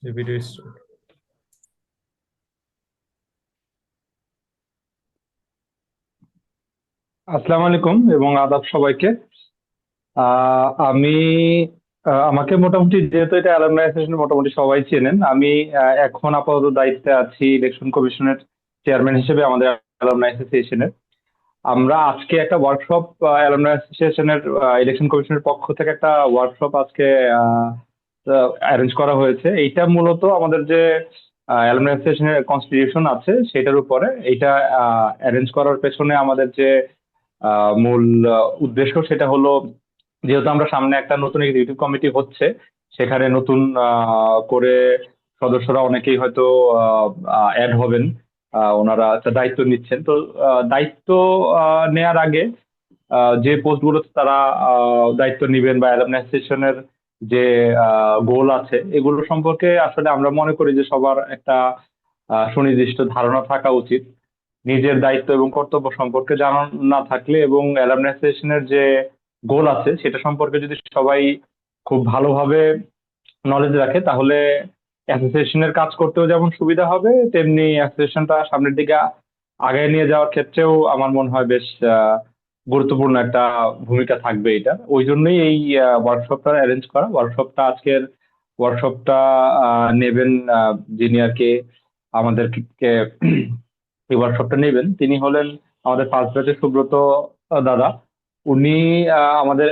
The video is আসসালামু আলাইকুম এবং আদাব সবাইকে। আমি আমাকে মোটামুটি যেহেতু এটা অ্যালামনাই অ্যাসোসিয়েশন মোটামুটি সবাই চেনেন। আমি এখন আপাতত দায়িত্বে আছি ইলেকশন কমিশনের চেয়ারম্যান হিসেবে আমাদের অ্যালামনাই অ্যাসোসিয়েশনের। আমরা আজকে একটা ওয়ার্কশপ অ্যালামনাই অ্যাসোসিয়েশনের ইলেকশন কমিশনের পক্ষ থেকে একটা ওয়ার্কশপ আজকে অ্যারেঞ্জ করা হয়েছে। এইটা মূলত আমাদের যে অ্যালামনাই অ্যাসোসিয়েশনের কনস্টিটিউশন আছে সেটার উপরে এইটা অ্যারেঞ্জ করার পেছনে আমাদের যে মূল উদ্দেশ্য সেটা হলো, যেহেতু আমরা সামনে একটা নতুন এক্সিকিউটিভ কমিটি হচ্ছে, সেখানে নতুন করে সদস্যরা অনেকেই হয়তো অ্যাড হবেন। ওনারা একটা দায়িত্ব নিচ্ছেন তো। দায়িত্ব নেয়ার আগে যে পোস্টগুলোতে তারা দায়িত্ব নিবেন বা অ্যাডমিনিস্ট্রেশনের যে গোল আছে এগুলো সম্পর্কে আসলে আমরা মনে করি যে সবার একটা সুনির্দিষ্ট ধারণা থাকা উচিত। নিজের দায়িত্ব এবং কর্তব্য সম্পর্কে জানা না থাকলে এবং অ্যাডমিনিস্ট্রেশনের যে গোল আছে সেটা সম্পর্কে যদি সবাই খুব ভালোভাবে নলেজ রাখে তাহলে অ্যাসোসিয়েশনের কাজ করতেও যেমন সুবিধা হবে, তেমনি অ্যাসোসিয়েশনটা সামনের দিকে আগায় নিয়ে যাওয়ার ক্ষেত্রেও আমার মনে হয় বেশ গুরুত্বপূর্ণ একটা ভূমিকা থাকবে এটা। ওই জন্যই এই ওয়ার্কশপটা অ্যারেঞ্জ করা। আজকের ওয়ার্কশপটা নেবেন যিনি আর কি আমাদেরকে এই ওয়ার্কশপটা নেবেন তিনি হলেন আমাদের ফার্স্ট ব্যাচের সুব্রত দাদা। উনি আমাদের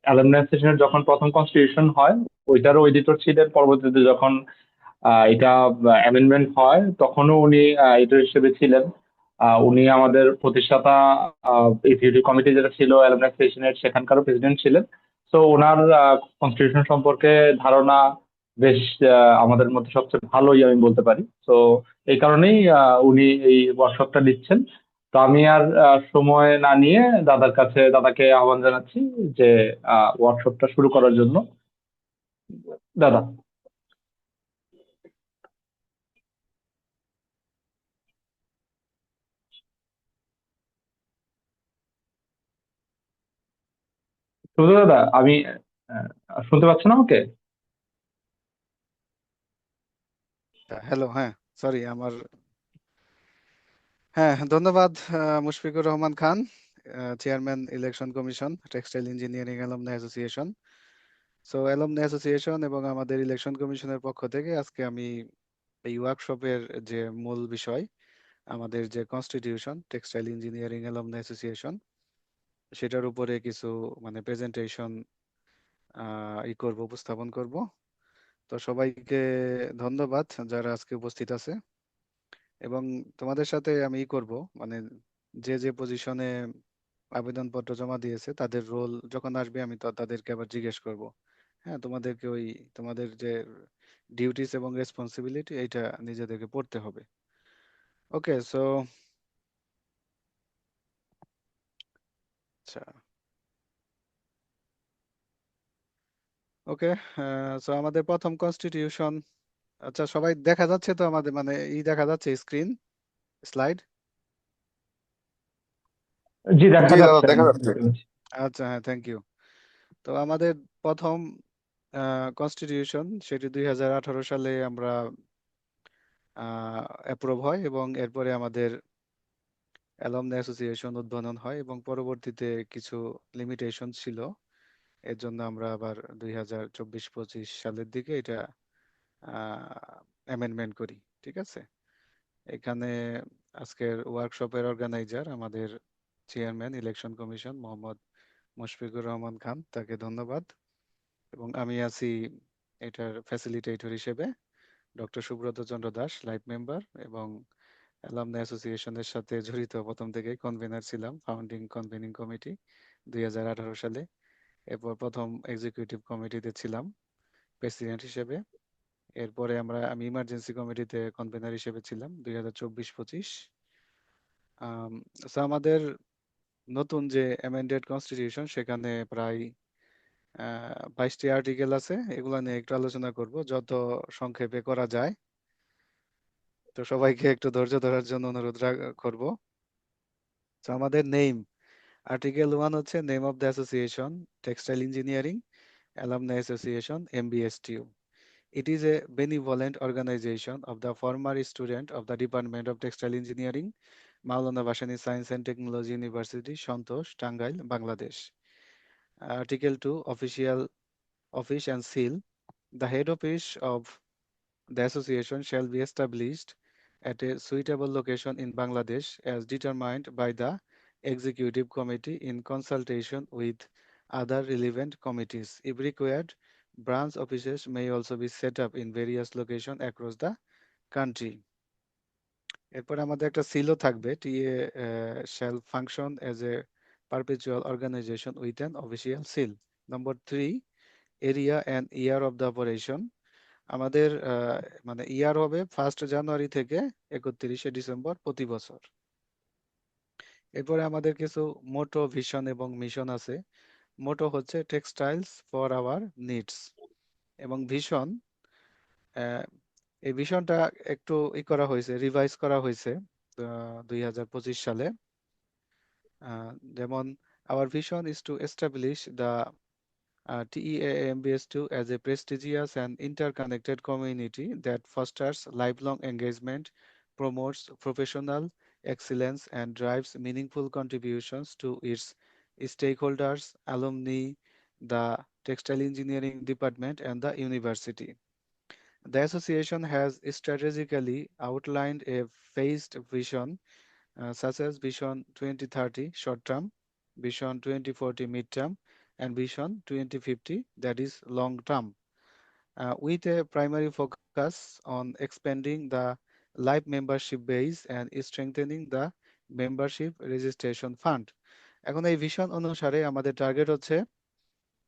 অ্যালুমনাই সেশনের যখন প্রথম কনস্টিটিউশন হয় ওইটারও এডিটর ছিলেন। পরবর্তীতে যখন এটা অ্যামেন্ডমেন্ট হয় তখনও উনি এডিটর হিসেবে ছিলেন। উনি আমাদের প্রতিষ্ঠাতা এক্সিকিউটিভ কমিটি যেটা ছিল অ্যালুমনাই সেশনের সেখানকারও প্রেসিডেন্ট ছিলেন। তো ওনার কনস্টিটিউশন সম্পর্কে ধারণা বেশ আমাদের মধ্যে সবচেয়ে ভালোই আমি বলতে পারি। তো এই কারণেই উনি এই ওয়ার্কশপটা দিচ্ছেন। তো আমি আর সময় না নিয়ে দাদাকে আহ্বান জানাচ্ছি যে ওয়ার্কশপটা শুরু করার জন্য। দাদা। শুভদা দাদা, আমি শুনতে পাচ্ছেন আমাকে? হ্যালো, হ্যাঁ, সরি আমার হ্যাঁ, ধন্যবাদ। Mushfiqur Rahman Khan, chairman election commission, textile engineering alumni association. So alumni association এবং আমাদের ইলেকশন কমিশনের পক্ষ থেকে আজকে আমি এই ওয়ার্কশপের যে মূল বিষয়, আমাদের যে constitution textile engineering alumni association, সেটার উপরে কিছু মানে প্রেজেন্টেশন উপস্থাপন করব। তো সবাইকে ধন্যবাদ যারা আজকে উপস্থিত আছে। এবং তোমাদের সাথে আমি করব মানে যে যে পজিশনে আবেদনপত্র জমা দিয়েছে তাদের রোল যখন আসবে আমি তো তাদেরকে আবার জিজ্ঞেস করব। হ্যাঁ, তোমাদেরকে ওই তোমাদের যে ডিউটিস এবং রেসপন্সিবিলিটি এইটা নিজেদেরকে পড়তে হবে। ওকে, সো আচ্ছা, ওকে, সো আমাদের প্রথম কনস্টিটিউশন। আচ্ছা, সবাই দেখা যাচ্ছে তো আমাদের মানে দেখা যাচ্ছে স্ক্রিন স্লাইড? জি, দেখা জি দাদা, যাচ্ছে, আমি দেখা যাচ্ছে। দেখতে পাচ্ছি। আচ্ছা, হ্যাঁ, থ্যাংক ইউ। তো আমাদের প্রথম কনস্টিটিউশন সেটি 2018 সালে আমরা অ্যাপ্রুভ হয় এবং এরপরে আমাদের অ্যালমনাই অ্যাসোসিয়েশন উদ্বোধন হয় এবং পরবর্তীতে কিছু লিমিটেশন ছিল। এর জন্য আমরা আবার 2024-25 সালের দিকে এটা অ্যামেন্ডমেন্ট করি। ঠিক আছে, এখানে আজকের ওয়ার্কশপের অর্গানাইজার আমাদের chairman election commission Mohammad Mushfiqur Rahman Khan, তাকে ধন্যবাদ। এবং আমি আছি এটার ফ্যাসিলিটেটর হিসেবে, doctor Subrata Chandra Das, life member এবং অ্যালামনাই অ্যাসোসিয়েশনের সাথে জড়িত প্রথম থেকেই, কনভেনার ছিলাম ফাউন্ডিং কনভেনিং কমিটি 2018 সালে। এরপর প্রথম এক্সিকিউটিভ কমিটিতে ছিলাম প্রেসিডেন্ট হিসেবে। এরপরে আমি ইমার্জেন্সি কমিটিতে কনভেনার হিসেবে ছিলাম 2024-25। So আমাদের নতুন যে অ্যামেন্ডেড কনস্টিটিউশন সেখানে প্রায় 22টি আর্টিকেল আছে। এগুলা নিয়ে একটু আলোচনা করব যত সংক্ষেপে করা যায়। তো সবাইকে একটু ধৈর্য ধরার জন্য অনুরোধ করব। তো আমাদের নেম, আর্টিকেল 1 হচ্ছে name of the association textile engineering alumni association, MBSTU. It is a benevolent organization of the former student of the Department of Textile Engineering, Maulana Bashani Science and Technology University, Santosh, Tangail, Bangladesh. Article 2, Official Office and Seal. The head office of the association shall be established at a suitable location in Bangladesh as determined by the Executive Committee in consultation with other relevant committees. If required, branch offices may also be set up in various locations across the country. এরপর আমাদের একটা সিলও থাকবে TA shall function as a perpetual organization with an official seal. Number 3, area and year of the operation. আমাদের মানে ইয়ার হবে 1 জানুয়ারি থেকে 31 December প্রতি বছর। এরপরে আমাদের কিছু মোটো, ভিশন এবং মিশন আছে। মোটো হচ্ছে টেক্সটাইলস ফর আওয়ার নিডস, এবং ভিশন, এই ভিশনটা একটু করা হয়েছে, রিভাইজ করা হয়েছে 2025 সালে। যেমন our vision is to establish the TEAMBS2 as a prestigious and interconnected community that fosters lifelong engagement, promotes professional excellence, and drives meaningful contributions to its stakeholders, alumni, the Textile Engineering Department, and the university. The association has strategically outlined a phased vision, such as Vision 2030 short term, Vision 2040 mid term, and Vision 2050, that is long term, with a primary focus on expanding the live membership base and strengthening the membership registration fund. এখন এই vision অনুসারে আমাদের target হচ্ছে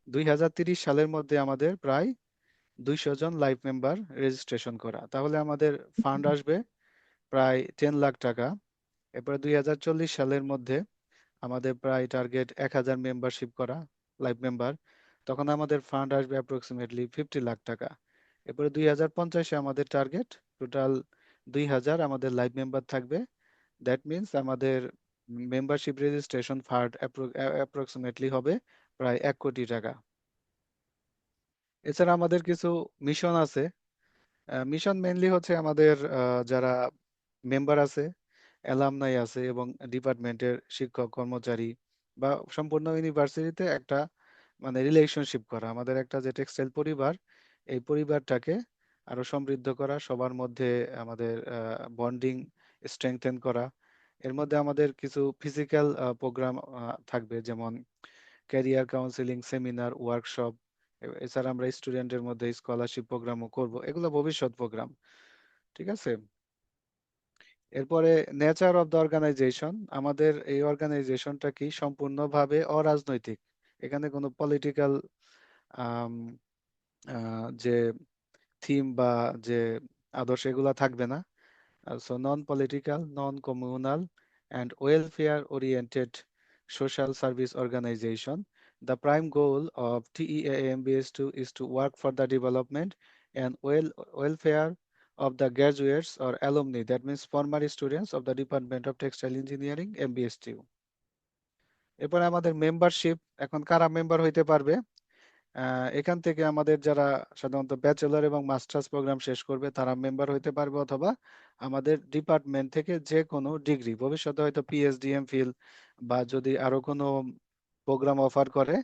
2030 সালের মধ্যে আমাদের প্রায় 200 জন live member registration করা, তাহলে আমাদের ফান্ড আসবে প্রায় 10 লাখ টাকা। এরপরে 2040 সালের মধ্যে আমাদের প্রায় টার্গেট 1000 মেম্বারশিপ করা, লাইভ মেম্বার, তখন আমাদের ফান্ড আসবে অ্যাপ্রক্সিমেটলি 50 লাখ টাকা। এরপরে 2050-এ আমাদের টার্গেট টোটাল 2000 আমাদের লাইভ মেম্বার থাকবে। দ্যাট মিনস আমাদের মেম্বারশিপ রেজিস্ট্রেশন ফান্ড অ্যাপ্রক্সিমেটলি হবে প্রায় 1 কোটি টাকা। এছাড়া আমাদের কিছু মিশন আছে। মিশন মেইনলি হচ্ছে আমাদের যারা মেম্বার আছে, অ্যালামনাই আছে, এবং ডিপার্টমেন্টের শিক্ষক কর্মচারী বা সম্পূর্ণ ইউনিভার্সিটিতে একটা মানে রিলেশনশিপ করা, আমাদের একটা যে টেক্সটাইল পরিবার, এই পরিবারটাকে আরো সমৃদ্ধ করা, সবার মধ্যে আমাদের বন্ডিং স্ট্রেংথেন করা। এর মধ্যে আমাদের কিছু ফিজিক্যাল প্রোগ্রাম থাকবে, যেমন ক্যারিয়ার কাউন্সিলিং, সেমিনার, ওয়ার্কশপ। এছাড়া আমরা স্টুডেন্টের মধ্যে স্কলারশিপ প্রোগ্রামও করব, এগুলো ভবিষ্যৎ প্রোগ্রাম। ঠিক আছে। এরপরে নেচার অফ দ্য অর্গানাইজেশন। আমাদের এই অর্গানাইজেশনটা কি সম্পূর্ণভাবে অরাজনৈতিক, এখানে কোনো পলিটিক্যাল যে থিম বা যে আদর্শ এগুলা থাকবে না। So non-political, non-communal, and welfare-oriented social service organization. The prime goal of TEAMBS2 is to work for the development and welfare of the graduates or alumni, that means former students of the Department of Textile Engineering, MBS2. এরপরে আমাদের membership, এখন কারা member হইতে পারবে? এখান থেকে আমাদের যারা সাধারণত ব্যাচেলর এবং মাস্টার্স প্রোগ্রাম শেষ করবে তারা মেম্বার হইতে পারবে, অথবা আমাদের ডিপার্টমেন্ট থেকে যে কোনো ডিগ্রি, ভবিষ্যতে হয়তো পিএইচডি, এমফিল, বা যদি আরো কোনো প্রোগ্রাম অফার করে,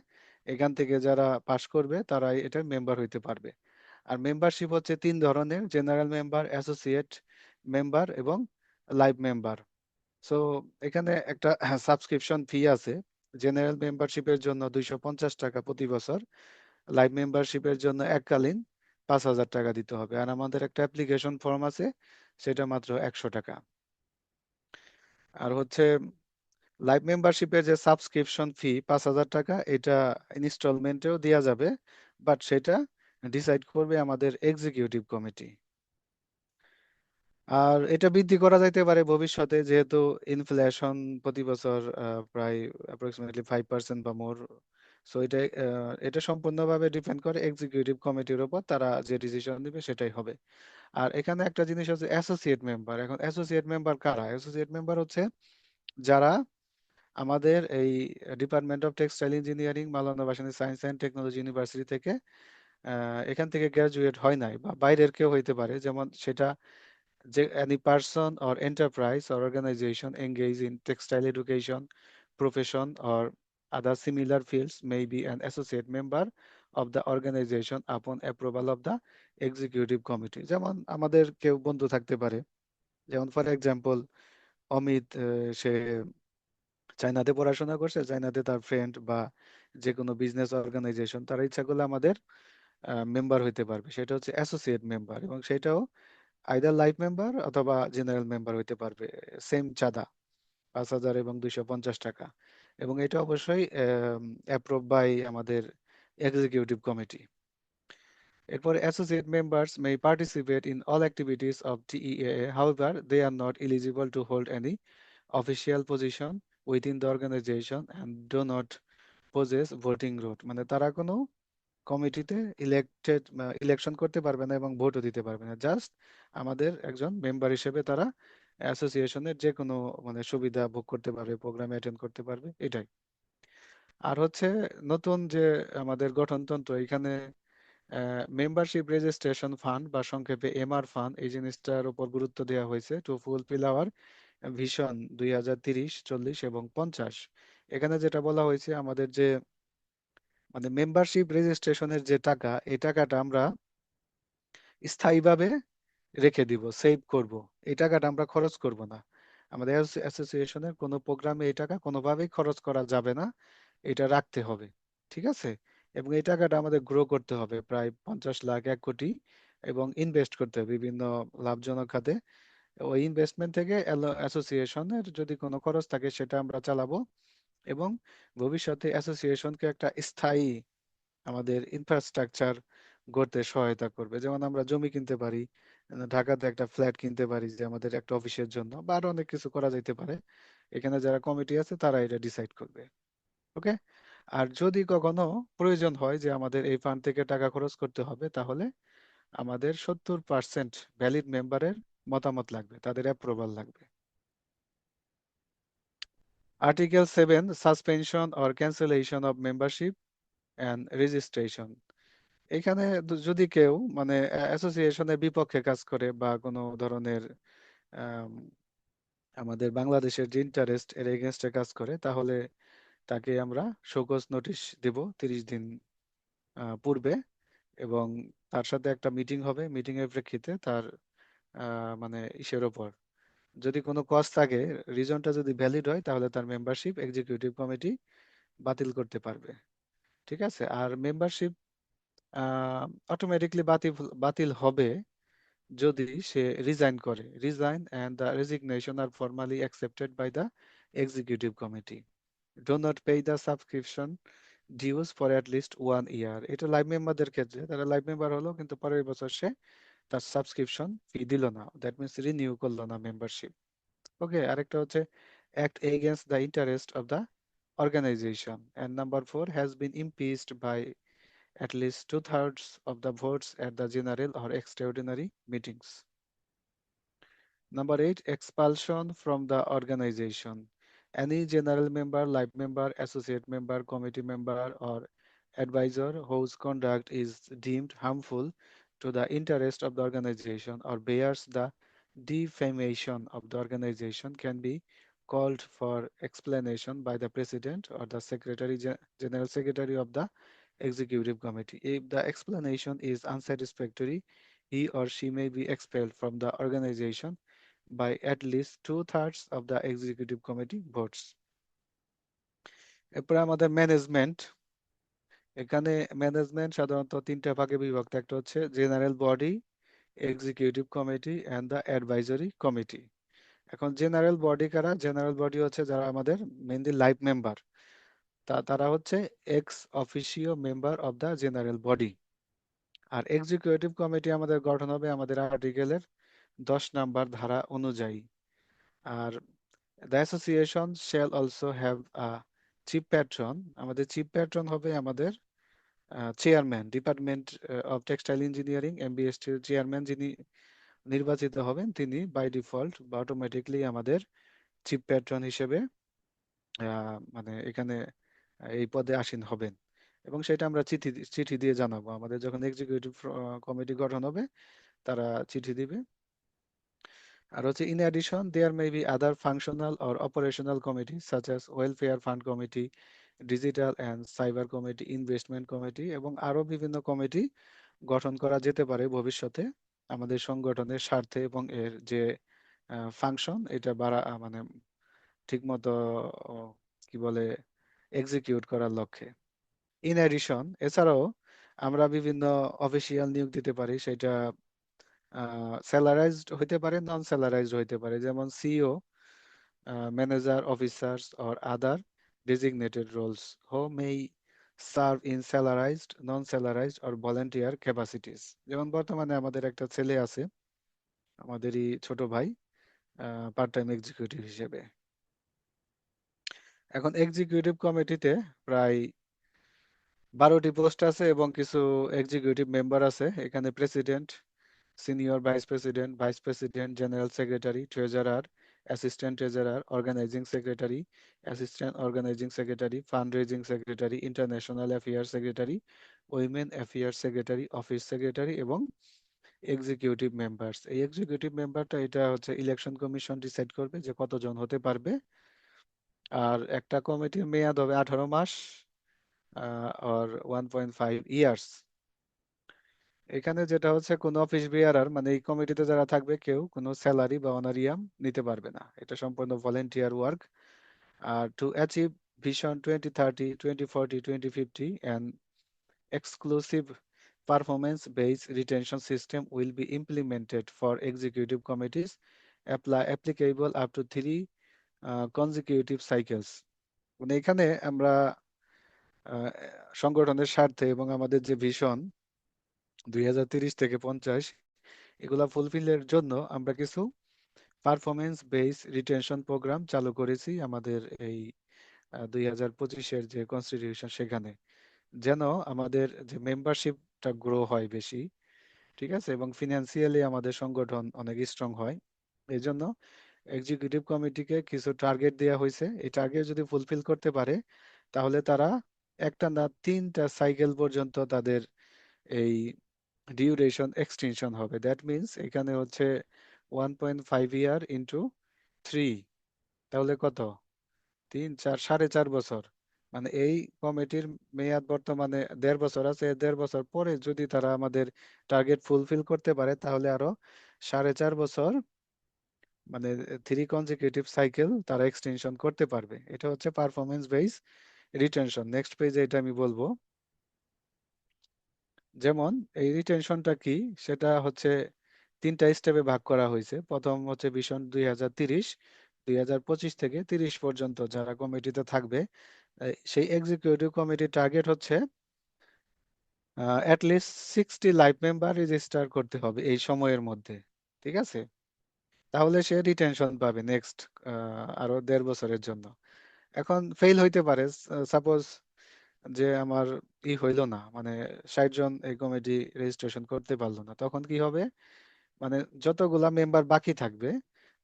এখান থেকে যারা পাশ করবে তারাই এটার মেম্বার হইতে পারবে। আর মেম্বারশিপ হচ্ছে 3 ধরনের: জেনারেল মেম্বার, অ্যাসোসিয়েট মেম্বার এবং লাইভ মেম্বার। সো এখানে একটা সাবস্ক্রিপশন ফি আছে। জেনারেল মেম্বারশিপের জন্য 250 টাকা প্রতি বছর, লাইভ মেম্বারশিপের জন্য এককালীন 5000 টাকা দিতে হবে। আর আমাদের একটা অ্যাপ্লিকেশন ফর্ম আছে, সেটা মাত্র 100 টাকা। আর হচ্ছে লাইভ মেম্বারশিপের যে সাবস্ক্রিপশন ফি 5000 টাকা, এটা ইনস্টলমেন্টেও দেওয়া যাবে, বাট সেটা ডিসাইড করবে আমাদের এক্সিকিউটিভ কমিটি। আর এটা বৃদ্ধি করা যাইতে পারে ভবিষ্যতে, যেহেতু ইনফ্লেশন প্রতি বছর প্রায় অ্যাপ্রক্সিমেটলি 5% বা মোর। সো এটা সম্পূর্ণভাবে ডিপেন্ড করে এক্সিকিউটিভ কমিটির উপর, তারা যে ডিসিশন দিবে সেটাই হবে। আর এখানে একটা জিনিস হচ্ছে অ্যাসোসিয়েট মেম্বার। এখন অ্যাসোসিয়েট মেম্বার কারা? অ্যাসোসিয়েট মেম্বার হচ্ছে যারা আমাদের এই department of textile engineering, Maulana Bhashani science and technology university থেকে এখান থেকে গ্রাজুয়েট হয় নাই বা বাইরের কেউ হইতে পারে, যেমন সেটা যে any person or enterprise or organization engaged in textile education profession or other similar fields may be an associate member of the organization upon approval of the executive committee। যেমন আমাদের কেউ বন্ধু থাকতে পারে, যেমন ফর এক্সাম্পল অমিত, সে চায়নাতে পড়াশোনা করছে, চায়নাতে তার ফ্রেন্ড বা যে কোনো বিজনেস অর্গানাইজেশন তারা ইচ্ছা করলে আমাদের মেম্বার হইতে পারবে, সেটা হচ্ছে অ্যাসোসিয়েট মেম্বার, এবং সেটাও আইদার লাইফ মেম্বার অথবা জেনারেল মেম্বার হইতে পারবে। সেম চাঁদা 5,000 এবং 250 টাকা, এবং এটা অবশ্যই অ্যাপ্রুভ বাই আমাদের এক্সিকিউটিভ কমিটি। এরপর associate members may participate in all activities of TEAA, however they are not eligible to hold any official position within the organisation and do not possess voting rote. মানে তারা কোনো কমিটিতে election করতে পারবে না এবং ভোটও দিতে পারবে না, জাস্ট আমাদের একজন মেম্বার হিসেবে তারা অ্যাসোসিয়েশনের যে কোনো মানে সুবিধা ভোগ করতে পারবে, প্রোগ্রামে অ্যাটেন্ড করতে পারবে, এটাই। আর হচ্ছে নতুন যে আমাদের গঠনতন্ত্র, এখানে মেম্বারশিপ রেজিস্ট্রেশন ফান্ড বা সংক্ষেপে এমআর ফান্ড, এই জিনিসটার উপর গুরুত্ব দেওয়া হয়েছে টু ফুলফিল আওয়ার ভিশন 2030, 40 এবং 50। এখানে যেটা বলা হয়েছে, আমাদের যে মানে মেম্বারশিপ রেজিস্ট্রেশনের যে টাকা, এই টাকাটা আমরা স্থায়ীভাবে রেখে দিব, সেভ করব। এই টাকাটা আমরা খরচ করব না। আমাদের অ্যাসোসিয়েশনের কোনো প্রোগ্রামে এই টাকা কোনোভাবেই খরচ করা যাবে না, এটা রাখতে হবে। ঠিক আছে? এবং এই টাকাটা আমাদের গ্রো করতে হবে প্রায় 50 লাখ, 1 কোটি, এবং ইনভেস্ট করতে হবে বিভিন্ন লাভজনক খাতে। ওই ইনভেস্টমেন্ট থেকে অ্যাসোসিয়েশনের যদি কোনো খরচ থাকে সেটা আমরা চালাবো, এবং ভবিষ্যতে অ্যাসোসিয়েশনকে একটা স্থায়ী আমাদের ইনফ্রাস্ট্রাকচার গড়তে সহায়তা করবে। যেমন আমরা জমি কিনতে পারি, ঢাকাতে একটা ফ্ল্যাট কিনতে পারি যে আমাদের একটা অফিসের জন্য, বা আরো অনেক কিছু করা যেতে পারে। এখানে যারা কমিটি আছে তারা এটা ডিসাইড করবে। ওকে। আর যদি কখনো প্রয়োজন হয় যে আমাদের এই ফান্ড থেকে টাকা খরচ করতে হবে, তাহলে আমাদের 70% ভ্যালিড মেম্বারের মতামত লাগবে, তাদের অ্যাপ্রুভাল লাগবে। Article 7, suspension or cancellation of membership and registration. এখানে যদি কেউ মানে অ্যাসোসিয়েশনের বিপক্ষে কাজ করে বা কোনো ধরনের আম, আমাদের বাংলাদেশের যে ইন্টারেস্ট এর এগেনস্টে কাজ করে, তাহলে তাকে আমরা শোকজ নোটিশ দেব 30 দিন পূর্বে, এবং তার সাথে একটা মিটিং হবে, মিটিং এর প্রেক্ষিতে তার মানে ইসের ওপর যদি কোনো কজ থাকে, রিজনটা যদি ভ্যালিড হয়, তাহলে তার মেম্বারশিপ এক্সিকিউটিভ কমিটি বাতিল করতে পারবে। ঠিক আছে? আর মেম্বারশিপ অটোমেটিকলি বাতিল বাতিল হবে যদি সে রিজাইন করে। Resign and the resignation are formally accepted by the executive committee. Do not pay the subscription dues for at least 1 year. এটা লাইভ মেম্বারদের ক্ষেত্রে, তারা লাইভ মেম্বার হলো কিন্তু পরের বছর সে তার সাবস্ক্রিপশন ফি দিল না, দ্যাট মিনস রিনিউ করলো না মেম্বারশিপ। ওকে। আরেকটা হচ্ছে act against the interest of the organization, and number 4 has been impeached by at least two-thirds of the votes at the general or extraordinary meetings. Number 8, expulsion from the organization. Any general member, life member, associate member, committee member, or advisor whose conduct is deemed harmful to the interest of the organization or bears the defamation of the organization can be called for explanation by the president or the general secretary of the executive committee. If the explanation is unsatisfactory, he or she may be expelled from the organization by at least two-thirds of the executive committee votes. এরপরে আমাদের management. এখানে management সাধারণত 3টে ভাগে বিভক্ত। একটা হচ্ছে general body, executive committee and the advisory committee. এখন জেনারেল বডি কারা? জেনারেল বডি হচ্ছে যারা আমাদের মেইনলি লাইফ মেম্বার, তারা হচ্ছে ex officio member of the general body. আর এক্সিকিউটিভ কমিটি আমাদের গঠন হবে আমাদের আর্টিকেলের 10 নম্বর ধারা অনুযায়ী। আর the association shall also have a chief patron. আমাদের চিফ প্যাট্রন হবে আমাদের chairman, department of textile engineering এমবিএসটির চেয়ারম্যান যিনি নির্বাচিত হবেন, তিনি বাই ডিফল্ট বা অটোমেটিকলি আমাদের চিফ প্যাট্রন হিসেবে মানে এখানে এই পদে আসীন হবেন। এবং সেটা আমরা চিঠি দিয়ে জানাবো। আমাদের যখন এক্সিকিউটিভ কমিটি গঠন হবে, তারা চিঠি দিবে। আর হচ্ছে in addition there may be other functional or operational committee such as welfare fund committee, digital and cyber committee, investment committee, এবং আরো বিভিন্ন কমিটি গঠন করা যেতে পারে ভবিষ্যতে আমাদের সংগঠনের স্বার্থে এবং এর যে ফাংশন এটা মানে ঠিকমতো আহ, কি বলে এক্সিকিউট করার লক্ষ্যে। ইন অ্যাডিশন এছাড়াও আমরা বিভিন্ন অফিসিয়াল নিয়োগ দিতে পারি, সেটা স্যালারাইজড হইতে পারে, নন স্যালারাইজড হইতে পারে, যেমন CEO, manager, officers or other designated roles who may serve in salarized, non-salarized or volunteer capacities। যেমন বর্তমানে আমাদের একটা ছেলে আছে, আমাদেরই ছোট ভাই, পার্ট টাইম এক্সিকিউটিভ হিসেবে। এখন এক্সিকিউটিভ কমিটিতে প্রায় 12টি পোস্ট আছে এবং কিছু এক্সিকিউটিভ মেম্বার আছে। এখানে president, senior vice president, vice president, general secretary, treasurer, assistant treasurer, organising secretary, assistant organising secretary, fund raising secretary, international affairs secretary, women affairs secretary, office secretary এবং executive members. এই executive মেম্বারটা এটা হচ্ছে election commission decide করবে যে কতজন হতে পারবে। আর একটা কমিটির মেয়াদ হবে 18 মাস আর 1.5 ইয়ার্স। এখানে যেটা হচ্ছে কোন অফিস বেয়ারার মানে এই কমিটিতে যারা থাকবে কেউ কোনো স্যালারি বা অনারিয়াম নিতে পারবে না, এটা সম্পূর্ণ ভলেন্টিয়ার ওয়ার্ক। আর to achieve vision 2030, 2040, 2050 and exclusive performance based retention system will be implemented for executive committees applicable up to 3 consecutive cycles। মানে এখানে আমরা আহ, সংগঠনের স্বার্থে এবং আমাদের যে ভিশন 2030 থেকে 50 এগুলা ফুলফিলের জন্য আমরা কিছু পারফরমেন্স বেস রিটেনশন প্রোগ্রাম চালু করেছি আমাদের এই 2025-এর যে কনস্টিটিউশন সেখানে, যেন আমাদের যে মেম্বারশিপটা গ্রো হয় বেশি, ঠিক আছে, এবং ফিনান্সিয়ালি আমাদের সংগঠন অনেক স্ট্রং হয়। এই জন্য এক্সিকিউটিভ কমিটিকে কিছু টার্গেট দেওয়া হয়েছে। এই টার্গেট যদি ফুলফিল করতে পারে তাহলে তারা একটা না 3টা সাইকেল পর্যন্ত তাদের এই ডিউরেশন এক্সটেনশন হবে। দ্যাট মিন্স এখানে হচ্ছে 1.5 ইয়ার ইন্টু 3, তাহলে কত, 3 4 4.5 বছর। মানে এই কমিটির মেয়াদ বর্তমানে 1.5 বছর আছে, 1.5 বছর পরে যদি তারা আমাদের টার্গেট ফুলফিল করতে পারে তাহলে আরো 4.5 বছর, মানে 3 consecutive সাইকেল তারা এক্সটেনশন করতে পারবে। এটা হচ্ছে পারফরমেন্স বেস রিটেনশন। নেক্সট পেজে এটা আমি বলবো। যেমন এই রিটেনশনটা কি, সেটা হচ্ছে 3টা স্টেপে ভাগ করা হয়েছে। প্রথম হচ্ছে ভিশন 2030, 2025 থেকে 30 পর্যন্ত যারা কমিটিতে থাকবে সেই এক্সিকিউটিভ কমিটির টার্গেট হচ্ছে অ্যাটলিস্ট 60 লাইফ মেম্বার রেজিস্টার করতে হবে এই সময়ের মধ্যে, ঠিক আছে? তাহলে সে রিটেনশন পাবে নেক্সট আরো 1.5 বছরের জন্য। এখন ফেল হইতে পারে, সাপোজ যে আমার হইলো না, মানে 60 জন এই কমিটি রেজিস্ট্রেশন করতে পারলো না, তখন কি হবে, মানে যতগুলা মেম্বার বাকি থাকবে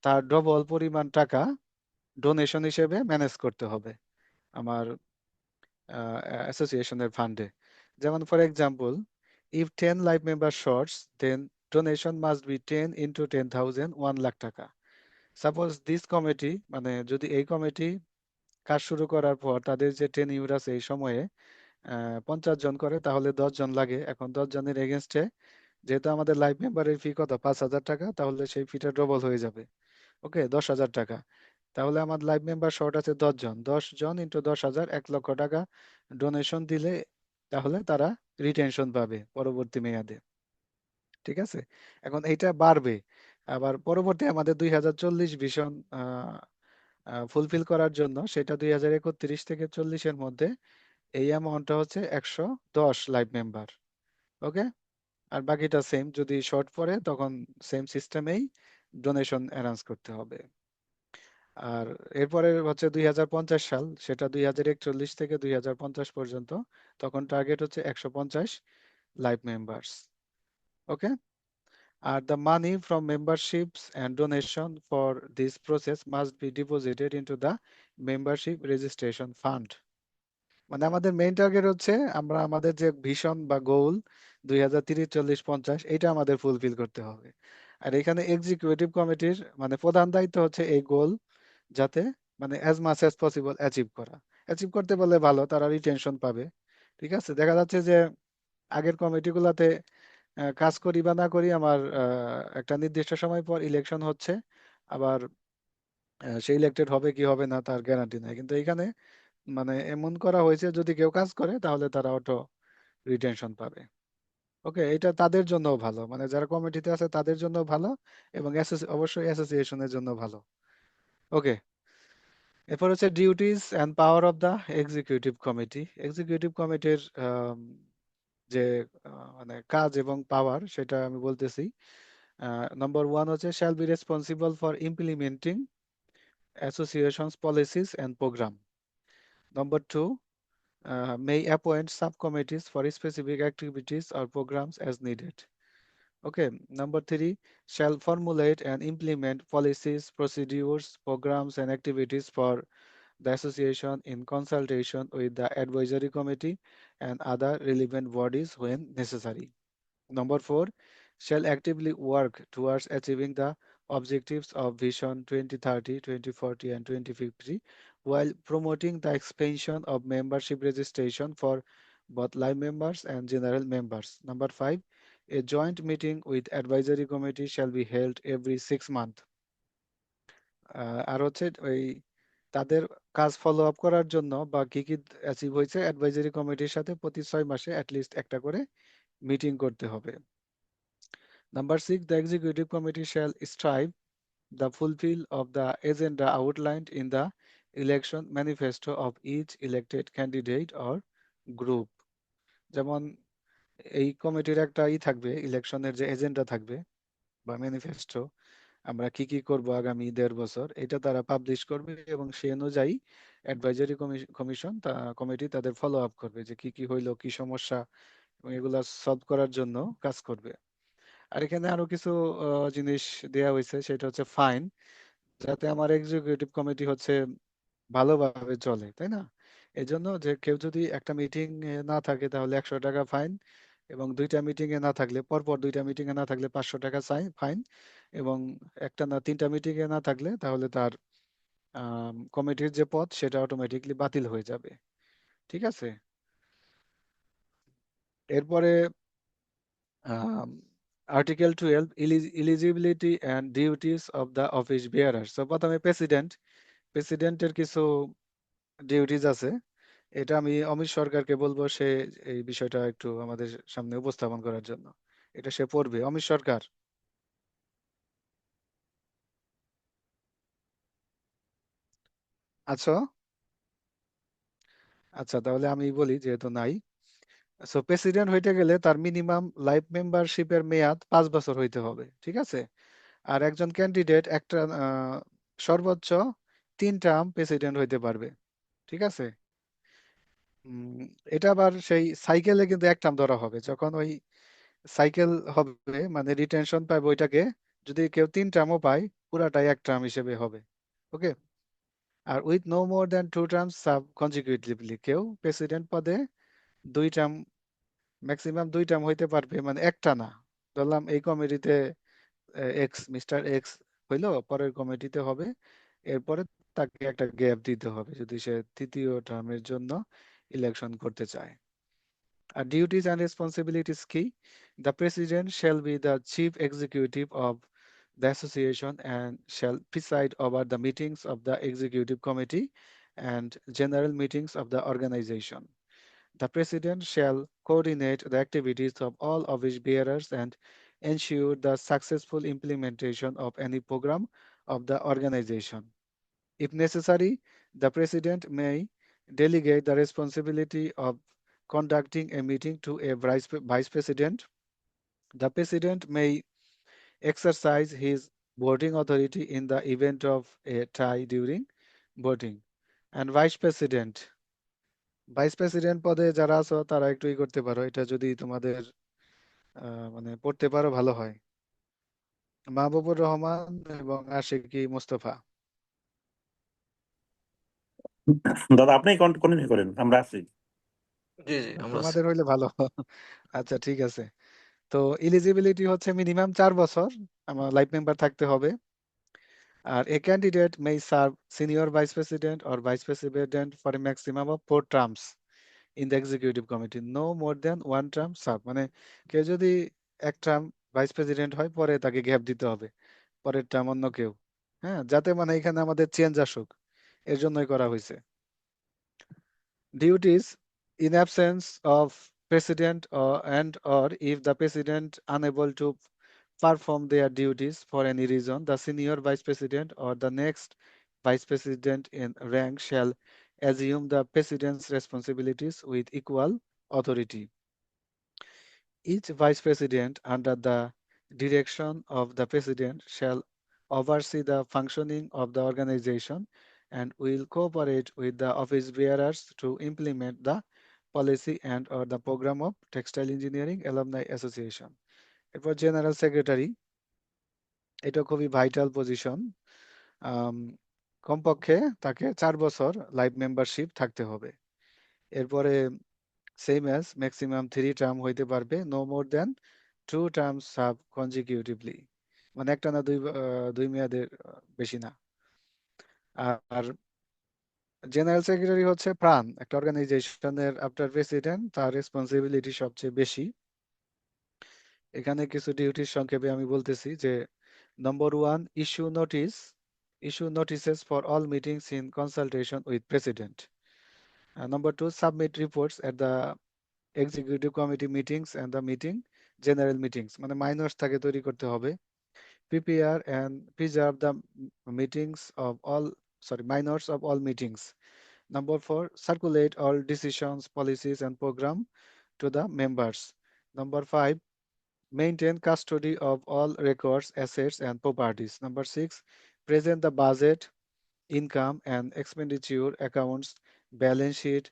তার ডবল পরিমাণ টাকা ডোনেশন হিসেবে ম্যানেজ করতে হবে আমার অ্যাসোসিয়েশনের ফান্ডে। যেমন for example, if 10 life member shorts then donation must be 10 into 10,000, 1 lakh টাকা। সাপোজ দিস কমিটি, মানে যদি এই কমিটি কাজ শুরু করার পর তাদের যে টেনিউর আছে এই সময়ে 50 জন করে, তাহলে 10 জন লাগে। এখন 10 জনের এগেনস্টে যেহেতু আমাদের লাইফ মেম্বারের ফি কত, 5,000 টাকা, তাহলে সেই ফিটা ডবল হয়ে যাবে। ওকে, 10,000 টাকা। তাহলে আমার লাইভ মেম্বার শর্ট আছে 10 জন, 10 জন ইন্টু 10,000, 1 লক্ষ টাকা ডোনেশন দিলে তাহলে তারা রিটেনশন পাবে পরবর্তী মেয়াদে, ঠিক আছে? এখন এইটা বাড়বে আবার পরবর্তী আমাদের 2040 ভিশন ফুলফিল করার জন্য, সেটা 2031 থেকে 40-এর মধ্যে এই অ্যামাউন্টটা হচ্ছে 110 লাইভ মেম্বার। ওকে, আর বাকিটা সেম, যদি শর্ট পড়ে তখন সেম সিস্টেমেই ডোনেশন অ্যারেঞ্জ করতে হবে। আর এরপরে হচ্ছে 2050 সাল, সেটা 2041 থেকে 2050 পর্যন্ত, তখন টার্গেট হচ্ছে 150 লাইভ মেম্বার্স। ওকে, আর the money from memberships and donation for this process must be deposited into the membership registration fund। মানে আমাদের মেইন টার্গেট হচ্ছে আমরা আমাদের যে ভিশন বা গোল 2030 40 50 এটা আমাদের ফুলফিল করতে হবে। আর এখানে এক্সিকিউটিভ কমিটির মানে প্রধান দায়িত্ব হচ্ছে এই গোল যাতে মানে as much as possible achieve করা। অ্যাচিভ করতে পারলে ভালো, তারা রিটেনশন পাবে। ঠিক আছে, দেখা যাচ্ছে যে আগের কমিটিগুলোতে কাজ করি বা না করি আমার একটা নির্দিষ্ট সময় পর ইলেকশন হচ্ছে, আবার সে ইলেক্টেড হবে কি হবে না তার গ্যারান্টি নাই। কিন্তু এখানে মানে এমন করা হয়েছে যদি কেউ কাজ করে তাহলে তারা অটো রিটেনশন পাবে। ওকে, এটা তাদের জন্য ভালো, মানে যারা কমিটিতে আছে তাদের জন্য ভালো, এবং অবশ্যই অ্যাসোসিয়েশনের জন্য ভালো। ওকে, এরপর হচ্ছে duties and power of the executive committee. Executive কমিটির যে মানে কাজ এবং পাওয়ার সেটা আমি বলতেছি। নাম্বার ওয়ান হচ্ছে shall be responsible for implementing associations policies and program. Number two, may appoint subcommittees for specific activities or programs as needed. Okay, number three, shall formulate and implement policies, procedures, programs, and activities for the association in consultation with the advisory committee and other relevant bodies when necessary. Number four, shall actively work towards achieving the objectives of Vision 2030, 2040, and 2050 while promoting the expansion of membership registration for both live members and general members. Number five, a joint meeting with advisory committee shall be held every 6 months. আর হচ্ছে ওই তাদের কাজ follow up করার জন্য বা কি কি achieve হয়েছে অ্যাডভাইজারি কমিটির সাথে প্রতি 6 মাসে অ্যাটলিস্ট একটা করে মিটিং করতে হবে। Number six, the executive committee shall strive the fulfill of the agenda outlined in the election manifesto of each elected candidate or group. যেমন এই কমিটির একটা থাকবে, ইলেকশনের যে এজেন্ডা থাকবে বা ম্যানিফেস্টো, আমরা কি কি করব আগামী 1.5 বছর, এটা তারা পাবলিশ করবে এবং সেই অনুযায়ী অ্যাডভাইজারি কমিশন কমিটি তাদের ফলো আপ করবে যে কি কি হইলো, কি সমস্যা, এবং এগুলা সলভ করার জন্য কাজ করবে। আর এখানে আরো কিছু জিনিস দেয়া হয়েছে, সেটা হচ্ছে ফাইন, যাতে আমার এক্সিকিউটিভ কমিটি হচ্ছে ভালোভাবে চলে, তাই না? এই জন্য যে কেউ যদি একটা মিটিং না থাকে তাহলে 100 টাকা ফাইন, এবং দুইটা মিটিং এ না থাকলে পরপর দুইটা মিটিং এ না থাকলে 500 টাকা ফাইন, এবং একটা না তিনটা মিটিং এ না থাকলে তাহলে তার কমিটির যে পদ সেটা অটোমেটিকলি বাতিল হয়ে যাবে। ঠিক আছে, এরপরে article 12, eligibility and duties of the office bearer. তো প্রথমে প্রেসিডেন্টের কিছু ডিউটিস আছে, এটা আমি অমিত সরকারকে বলবো সে এই বিষয়টা একটু আমাদের সামনে উপস্থাপন করার জন্য। এটা সে পড়বে। অমিত সরকার, আছো? আচ্ছা, তাহলে আমি বলি যেহেতু নাই। সো প্রেসিডেন্ট হইতে গেলে তার মিনিমাম লাইফ মেম্বারশিপের মেয়াদ 5 বছর হইতে হবে। ঠিক আছে, আর একজন ক্যান্ডিডেট একটা সর্বোচ্চ 3 টার্ম প্রেসিডেন্ট হইতে পারবে। ঠিক আছে, উম, এটা আবার সেই সাইকেলে কিন্তু 1 টার্ম ধরা হবে, যখন ওই সাইকেল হবে মানে রিটেনশন পাবে ওইটাকে, যদি কেউ 3 টার্মও পায় পুরাটাই 1 টার্ম হিসেবে হবে। ওকে, আর with no more than 2 terms sub consecutively, কেউ প্রেসিডেন্ট পদে 2 টার্ম, ম্যাক্সিমাম 2 টার্ম হইতে পারবে, মানে একটা না। ধরলাম এই কমিটিতে এক্স মিস্টার এক্স হইলো, পরের কমিটিতে হবে, এরপরে তাকে একটা গ্যাপ দিতে হবে যদি সে তৃতীয় টার্মের জন্য ইলেকশন করতে চায়। আর duties and responsibilities কি? The president shall be the chief executive of the association and shall preside over the meetings of the executive committee and general meetings of the organization. The president shall coordinate the activities of all office bearers and ensure the successful implementation of any program of the organization. If necessary, the President may delegate the responsibility of conducting a meeting to a Vice President. The President may exercise his voting authority in the event of a tie during voting. And Vice President পদে যারা আছো তারা একটু করতে পারো, এটা যদি তোমাদের মানে পড়তে পারো ভালো হয়। মাহবুবুর রহমান এবং আশিকি মুস্তফা। দাদা আপনি কন্টিনিউ করেন, আমরা আছি। জি জি আমরা আছি। তোমাদের হইলে ভালো। আচ্ছা ঠিক আছে। তো এলিজিবিলিটি হচ্ছে মিনিমাম 4 বছর আমার লাইফ মেম্বার থাকতে হবে। আর a candidate may serve senior vice president or vice president for a maximum of 4 terms in the executive committee. No more than 1 term serve, মানে কেউ যদি এক টার্ম ভাইস প্রেসিডেন্ট হয় পরে তাকে গ্যাপ দিতে হবে, পরের টার্ম অন্য কেউ। হ্যাঁ, যাতে মানে এখানে আমাদের চেঞ্জ আসুক, এর জন্যই করা হয়েছে। Duties in absence of president or if the president unable to perform their duties for any reason, the senior vice president or the next vice president in rank shall assume the president's responsibilities with equal authority. Each vice president, under the direction of the president, shall oversee the functioning of the organization and will cooperate with the office bearers to implement the policy and or the program of Textile Engineering Alumni Association. এরপর general secretary, এটা খুবই vital position. কমপক্ষে তাকে 4 বছর life membership থাকতে হবে। এরপরে same as maximum 3 term হইতে পারবে, নো মোর দেন 2 টার্মস সাব কনজিকিউটিভলি, মানে একটা না দুই মেয়াদের বেশি না। আর জেনারেল সেক্রেটারি হচ্ছে প্রাণ একটা অর্গানাইজেশনের, আফটার প্রেসিডেন্ট তার রেসপন্সিবিলিটি সবচেয়ে বেশি। এখানে কিছু ডিউটির সংক্ষেপে আমি বলতেছি যে number 1, issue notices for all meetings in consultation with president. Number 2, submit reports at the executive committee meetings and the meeting general meetings, মানে মাইনরস তাকে তৈরি করতে হবে। Prepare and preserve the meetings of all minors of all meetings. Number 4, circulate all decisions, policies and program to the members. Number 5, maintain custody of all records, assets and properties. Number 6, present the budget, income and expenditure accounts, balance sheet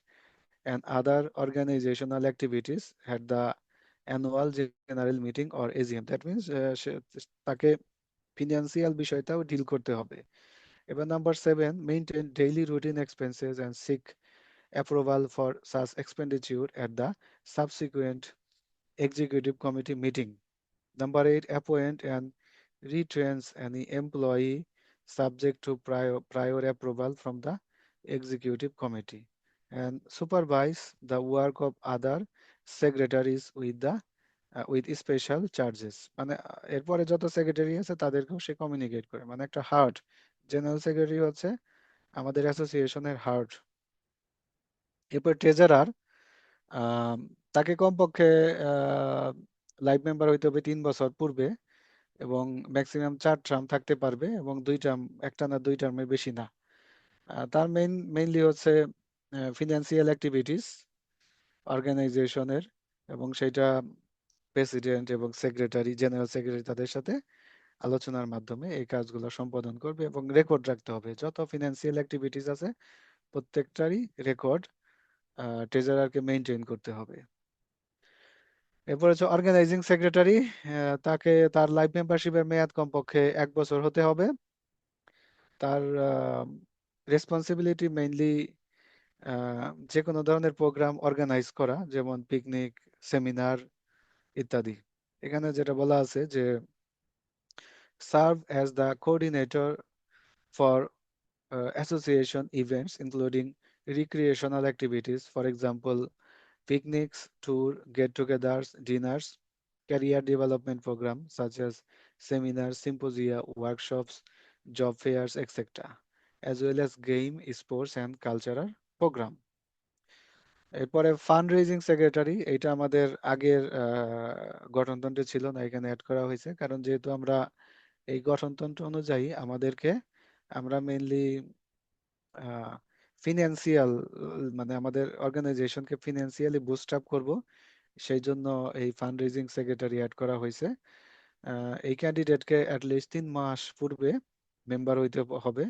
and other organizational activities at the annual general meeting or AGM. That means তাকে financial বিষয়টাও deal করতে হবে। এবার number 7, maintain daily routine expenses and seek approval for such expenditure at the subsequent executive committee meeting. Number 8, appoint and retrains any employee subject to prior approval from the executive committee and supervise the work of other secretaries with special charges, মানে এরপরে যত secretary আছে তাদেরকেও সে communicate করে, মানে একটা heart. General secretary হচ্ছে আমাদের অ্যাসোসিয়েশনের হার্ট। এরপর ট্রেজারার, তাকে কমপক্ষে লাইফ মেম্বার হইতে হবে 3 বছর পূর্বে এবং ম্যাক্সিমাম 4 টার্ম থাকতে পারবে এবং 2 টার্ম, একটা না 2 টার্মের বেশি না। তার মেইনলি হচ্ছে ফিনান্সিয়াল অ্যাক্টিভিটিস অর্গানাইজেশনের, এবং সেটা প্রেসিডেন্ট এবং সেক্রেটারি, জেনারেল সেক্রেটারি তাদের সাথে আলোচনার মাধ্যমে এই কাজগুলো সম্পাদন করবে এবং রেকর্ড রাখতে হবে। যত ফিনান্সিয়াল অ্যাক্টিভিটিস আছে প্রত্যেকটারই রেকর্ড ট্রেজারারকে মেইনটেইন করতে হবে। এরপর হচ্ছে অর্গানাইজিং সেক্রেটারি, তাকে তার লাইফ মেম্বারশিপের মেয়াদ কমপক্ষে 1 বছর হতে হবে। তার রেসপন্সিবিলিটি মেইনলি যে কোনো ধরনের প্রোগ্রাম অর্গানাইজ করা, যেমন পিকনিক, সেমিনার ইত্যাদি। এখানে যেটা বলা আছে যে serve as the coordinator for association events including recreational activities, for example picnics, tour, get-togethers, dinners, career development programs such as seminars, symposia, workshops, job fairs, etc., as well as game, sports and cultural program. এরপরে fund raising secretary, এটা আমাদের আগের গঠনতন্ত্রে ছিল না, এখানে add করা হয়েছে কারণ যেহেতু আমরা এই গঠনতন্ত্র অনুযায়ী আমরা মেইনলি ফিনান্সিয়াল, মানে আমাদের অর্গানাইজেশনকে ফিনান্সিয়ালি বুস্ট আপ করব, সেই জন্য এই ফান্ড রেজিং সেক্রেটারি অ্যাড করা হয়েছে। এই ক্যান্ডিডেটকে অ্যাটলিস্ট 3 মাস পূর্বে মেম্বার হইতে হবে,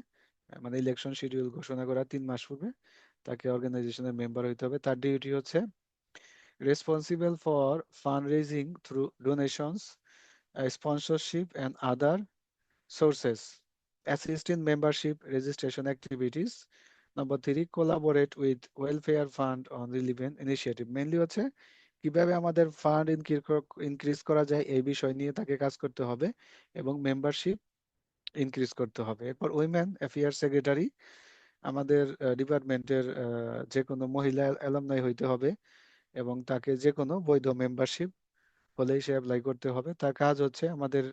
মানে ইলেকশন শিডিউল ঘোষণা করার 3 মাস পূর্বে তাকে অর্গানাইজেশনের মেম্বার হইতে হবে। তার ডিউটি হচ্ছে responsible for fund raising through donations, sponsorship and other sources, assist in membership registration activities, number 3, collaborate with welfare fund on relevant initiative. Mainly হচ্ছে কিভাবে আমাদের ফান্ড ইনক্রিজ করা যায় এই বিষয় নিয়ে তাকে কাজ করতে হবে এবং মেম্বারশিপ ইনক্রিজ করতে হবে। এরপর উইমেন অ্যাফেয়ার্স সেক্রেটারি, আমাদের ডিপার্টমেন্টের যে কোনো মহিলা অ্যালামনাই হইতে হবে এবং তাকে যে কোনো বৈধ মেম্বারশিপ হলেই সে অ্যাপ্লাই করতে হবে। তার কাজ হচ্ছে আমাদের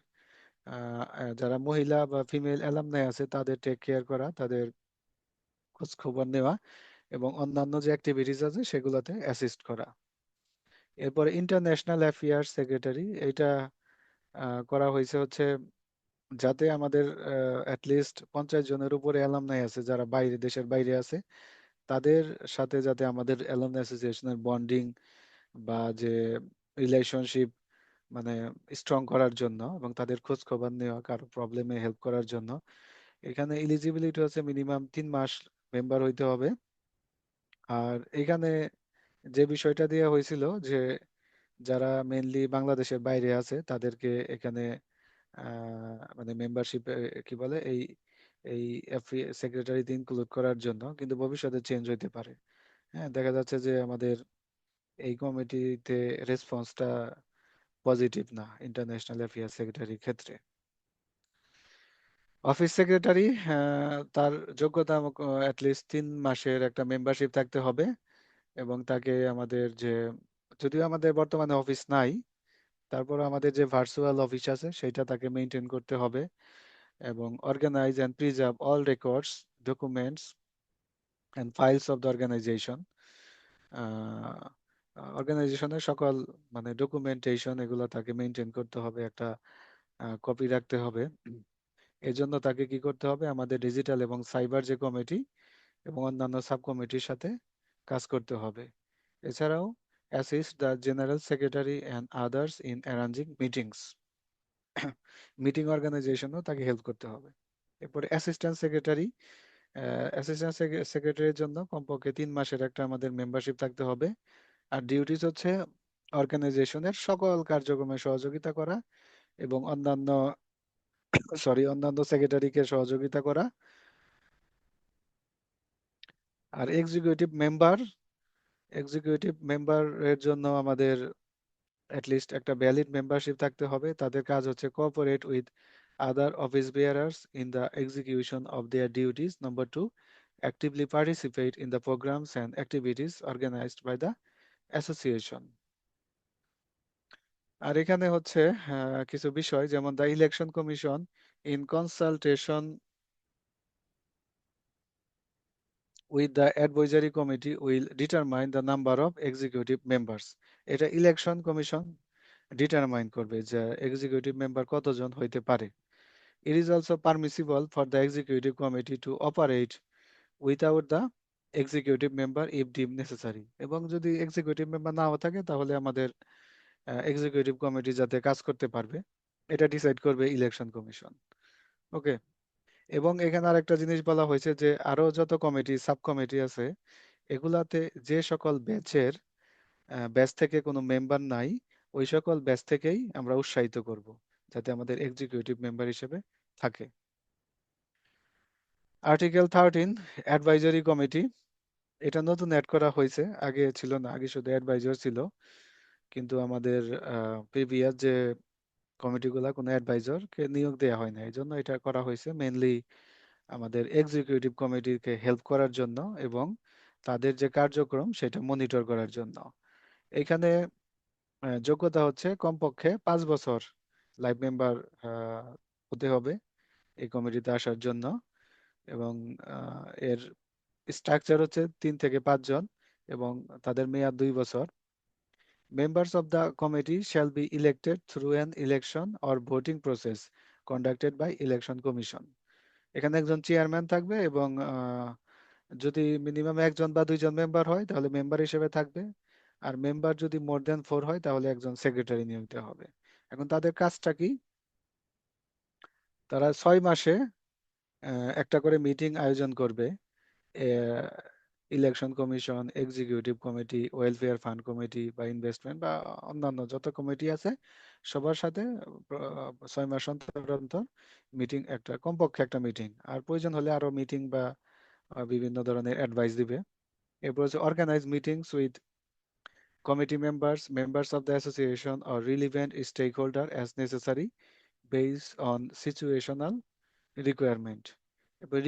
যারা মহিলা বা ফিমেল অ্যালামনাই আছে তাদের টেক কেয়ার করা, তাদের খোঁজ খবর নেওয়া এবং অন্যান্য যে অ্যাক্টিভিটিস আছে সেগুলোতে অ্যাসিস্ট করা। এরপরে ইন্টারন্যাশনাল অ্যাফেয়ার্স সেক্রেটারি, এটা করা হয়েছে হচ্ছে যাতে আমাদের অ্যাটলিস্ট 50 জনের উপরে অ্যালামনাই আছে যারা বাইরে, দেশের বাইরে আছে, তাদের সাথে যাতে আমাদের অ্যালামনাই অ্যাসোসিয়েশনের বন্ডিং বা যে রিলেশনশিপ মানে স্ট্রং করার জন্য এবং তাদের খোঁজ খবর নেওয়া, কারো প্রবলেমে হেল্প করার জন্য। এখানে এলিজিবিলিটি হচ্ছে মিনিমাম 3 মাস মেম্বার হইতে হবে। আর এখানে যে বিষয়টা দেওয়া হয়েছিল যে যারা মেনলি বাংলাদেশের বাইরে আছে তাদেরকে এখানে মানে মেম্বারশিপ কি বলে এই এই সেক্রেটারিতে ইনক্লুড করার জন্য, কিন্তু ভবিষ্যতে চেঞ্জ হইতে পারে। হ্যাঁ, দেখা যাচ্ছে যে আমাদের এই কমিটিতে রেসপন্সটা পজিটিভ না ইন্টারন্যাশনাল অ্যাফেয়ার্স সেক্রেটারির ক্ষেত্রে। অফিস সেক্রেটারি, তার যোগ্যতা অ্যাটলিস্ট 3 মাসের একটা মেম্বারশিপ থাকতে হবে এবং তাকে আমাদের যে, যদিও আমাদের বর্তমানে অফিস নাই, তারপর আমাদের যে ভার্চুয়াল অফিস আছে সেটা তাকে মেনটেন করতে হবে এবং organise and preserve all records, documents and files of the organisation. অর্গানাইজেশনের সকল মানে ডকুমেন্টেশন এগুলো তাকে মেনটেন করতে হবে, একটা কপি রাখতে হবে। এজন্য তাকে কি করতে হবে, আমাদের ডিজিটাল এবং সাইবার যে কমিটি এবং অন্যান্য সাব কমিটির সাথে কাজ করতে হবে। এছাড়াও assist the general secretary and others in arranging meetings, meeting অর্গানাইজেশনও তাকে হেল্প করতে হবে। এরপরে অ্যাসিস্ট্যান্ট সেক্রেটারি, অ্যাসিস্ট্যান্ট সেক্রেটারির জন্য কমপক্ষে 3 মাসের একটা আমাদের মেম্বারশিপ থাকতে হবে। আর ডিউটিস হচ্ছে অর্গানাইজেশনের সকল কার্যক্রমে সহযোগিতা করা এবং অন্যান্য সেক্রেটারিকে সহযোগিতা করা। আর এক্সিকিউটিভ মেম্বারের জন্য আমাদের অ্যাটলিস্ট একটা ভ্যালিড মেম্বারশিপ থাকতে হবে। তাদের কাজ হচ্ছে cooperate with other office bearers in the execution of their duties. Number 2, actively participate in the programmes and activities organised by the association. আর এখানে হচ্ছে কিছু বিষয়, যেমন the election commission in consultation with the advisory committee will determine the number of executive members. এটা election commission determine করবে যে executive member কতজন হইতে পারে। It is also permissible for the executive committee to operate without the executive member if deemed necessary. এবং যদি executive member নাও থাকে তাহলে আমাদের এক্সিকিউটিভ কমিটি যাতে কাজ করতে পারবে এটা ডিসাইড করবে ইলেকশন কমিশন। ওকে। এবং এখানে আরেকটা জিনিস বলা হয়েছে যে আরো যত কমিটি সাব কমিটি আছে এগুলাতে যে সকল ব্যাচ থেকে কোনো মেম্বার নাই, ওই সকল ব্যাচ থেকেই আমরা উৎসাহিত করব যাতে আমাদের এক্সিকিউটিভ মেম্বার হিসেবে থাকে। আর্টিকেল 13, অ্যাডভাইজারি কমিটি, এটা নতুন অ্যাড করা হয়েছে, আগে ছিল না, আগে শুধু অ্যাডভাইজার ছিল, কিন্তু আমাদের প্রিভিয়াস যে কমিটিগুলা কোনো অ্যাডভাইজারকে নিয়োগ দেওয়া হয় না, এই জন্য এটা করা হয়েছে মেনলি আমাদের এক্সিকিউটিভ কমিটিকে হেল্প করার জন্য এবং তাদের যে কার্যক্রম সেটা মনিটর করার জন্য। এখানে যোগ্যতা হচ্ছে কমপক্ষে 5 বছর লাইফ মেম্বার হতে হবে এই কমিটিতে আসার জন্য এবং এর স্ট্রাকচার হচ্ছে 3 থেকে 5 জন এবং তাদের মেয়াদ 2 বছর। Members of the committee shall be elected through an election or voting process conducted by election commission. এখানে একজন চেয়ারম্যান থাকবে এবং যদি মিনিমাম 1 বা 2 জন মেম্বার হয় তাহলে মেম্বার হিসেবে থাকবে, আর মেম্বার যদি মোর দেন 4 হয় তাহলে একজন সেক্রেটারি নিয়োগ হবে। এখন তাদের কাজটা কি, তারা 6 মাসে একটা করে মিটিং আয়োজন করবে। Election commission, executive committee, welfare fund committee বা ইনভেস্টমেন্ট বা অন্যান্য যত কমিটি আছে সবার সাথে 6 মাস অন্তর অন্তর মিটিং, একটা কমপক্ষে একটা মিটিং, আর প্রয়োজন হলে আরো মিটিং বা বিভিন্ন ধরনের অ্যাডভাইস দিবে। এরপর হচ্ছে organise meetings with committee members, members of the association or relevant stakeholder as necessary based on situational requirement.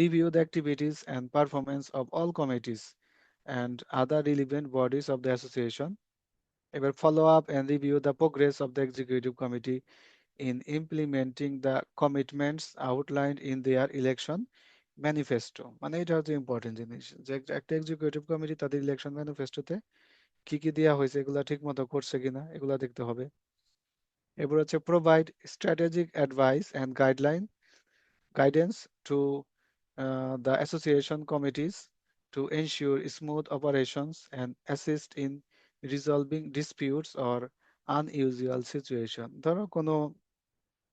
Review the activities and performance of all committees and other relevant bodies of the association. Follow up and review the progress of the executive committee in implementing the commitments outlined in their election manifesto. মানে এটা হচ্ছে important জিনিস যে একটা executive committee তাদের election ম্যানিফেস্টোতে কি কি দেওয়া হয়েছে এগুলা ঠিক মতো করছে কিনা এগুলা দেখতে হবে। এরপর হচ্ছে provide strategic advice and guidance to the association committees to ensure smooth operations and assist in resolving disputes or unusual situation. ধরো কোনো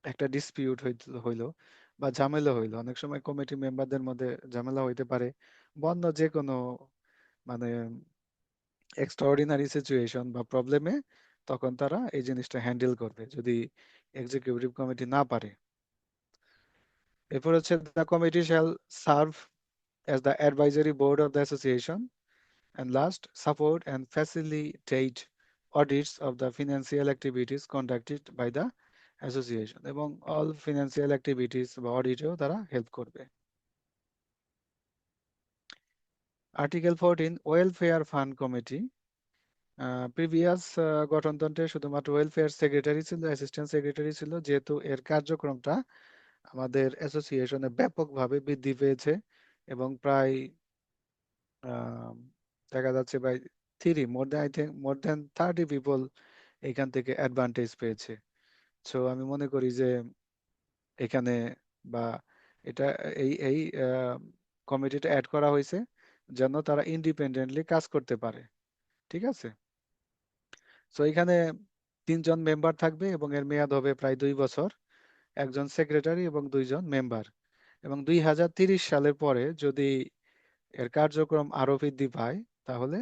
একটা ডিসপিউট হইলো বা ঝামেলা হইলো, অনেক সময় কমিটি মেম্বারদের মধ্যে ঝামেলা হইতে পারে বা অন্য যে কোনো মানে এক্সট্রাঅর্ডিনারি সিচুয়েশন বা প্রবলেমে তখন তারা এই জিনিসটা হ্যান্ডেল করবে যদি এক্সিকিউটিভ কমিটি না পারে। এরপর হচ্ছে the committee shall serve as the advisory board of the association, and last, support and facilitate audits of the financial activities conducted by the association এবং all financial activities বা অডিটেও তারা help করবে। Article 14 welfare fund committee. Previous গঠনতন্ত্রে শুধুমাত্র welfare secretary ছিল, assistant secretary ছিল, যেহেতু এর কার্যক্রমটা আমাদের অ্যাসোসিয়েশনে ব্যাপকভাবে বৃদ্ধি পেয়েছে এবং প্রায় দেখা যাচ্ছে ভাই মোর দেন 30 পিপল এখান থেকে অ্যাডভান্টেজ পেয়েছে। সো আমি মনে করি যে এখানে বা এটা এই এই কমিটিটা অ্যাড করা হয়েছে যেন তারা ইন্ডিপেন্ডেন্টলি কাজ করতে পারে। ঠিক আছে, সো এখানে 3 জন মেম্বার থাকবে এবং এর মেয়াদ হবে প্রায় 2 বছর, একজন সেক্রেটারি এবং 2 জন মেম্বার। এবং 2030 সালের পরে যদি এর কার্যক্রম আরো বৃদ্ধি পায় তাহলে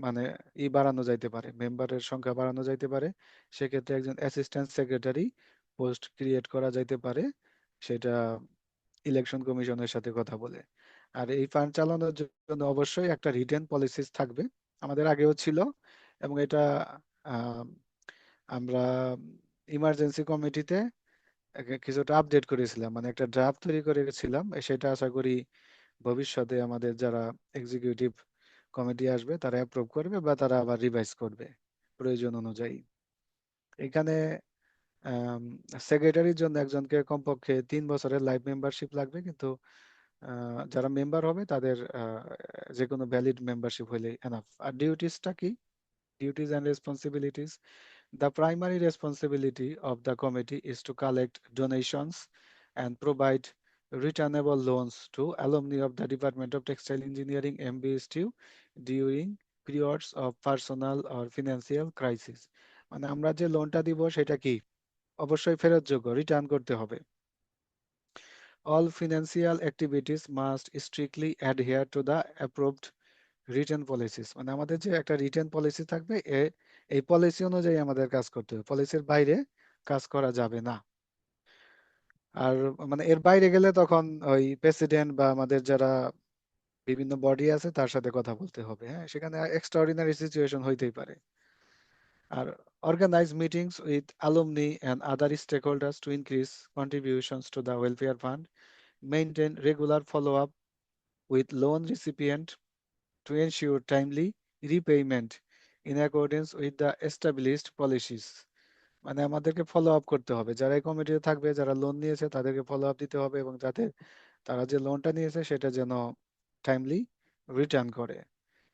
মানে বাড়ানো যাইতে পারে, মেম্বারের সংখ্যা বাড়ানো যাইতে পারে। সেক্ষেত্রে একজন অ্যাসিস্ট্যান্ট সেক্রেটারি পোস্ট ক্রিয়েট করা যাইতে পারে, সেটা ইলেকশন কমিশনের সাথে কথা বলে। আর এই ফান্ড চালানোর জন্য অবশ্যই একটা রিটেন পলিসিস থাকবে, আমাদের আগেও ছিল এবং এটা আহ, আমরা ইমার্জেন্সি কমিটিতে কিছুটা আপডেট করেছিলাম, মানে একটা ড্রাফট তৈরি করেছিলাম। সেটা আশা করি ভবিষ্যতে আমাদের যারা এক্সিকিউটিভ কমিটি আসবে তারা অ্যাপ্রুভ করবে বা তারা আবার রিভাইজ করবে প্রয়োজন অনুযায়ী। এখানে সেক্রেটারির জন্য একজনকে কমপক্ষে 3 বছরের লাইফ মেম্বারশিপ লাগবে, কিন্তু যারা মেম্বার হবে তাদের যে কোনো ভ্যালিড মেম্বারশিপ হলে এনাফ। আর ডিউটিসটা কি? Duties and responsibilities. The primary responsibility of the committee is to collect donations and provide returnable loans to alumni of the Department of Textile Engineering MBSTU during periods of personal or financial crisis. মানে আমরা যে লোনটা দিব সেটা কি অবশ্যই ফেরতযোগ্য, return করতে হবে। All financial activities must strictly adhere to the approved written policies. মানে আমাদের যে একটা রিটেন পলিসি থাকবে এই পলিসি অনুযায়ী আমাদের কাজ করতে হবে, পলিসির বাইরে কাজ করা যাবে না। আর মানে এর বাইরে গেলে তখন ওই প্রেসিডেন্ট বা আমাদের যারা বিভিন্ন বডি আছে তার সাথে কথা বলতে হবে। হ্যাঁ, সেখানে এক্সট্রাঅর্ডিনারি সিচুয়েশন হইতেই পারে। আর organise meetings with alumni and other stakeholders to increase contributions to the welfare fund, maintain regular follow-up with loan recipient to ensure timely repayment in accordance with the established policies. মানে আমাদেরকে follow up করতে হবে, যারা এই কমিটিতে থাকবে যারা loan নিয়েছে তাদেরকে ফলো আপ দিতে হবে এবং যাতে তারা যে লোনটা নিয়েছে সেটা যেন টাইমলি রিটার্ন করে।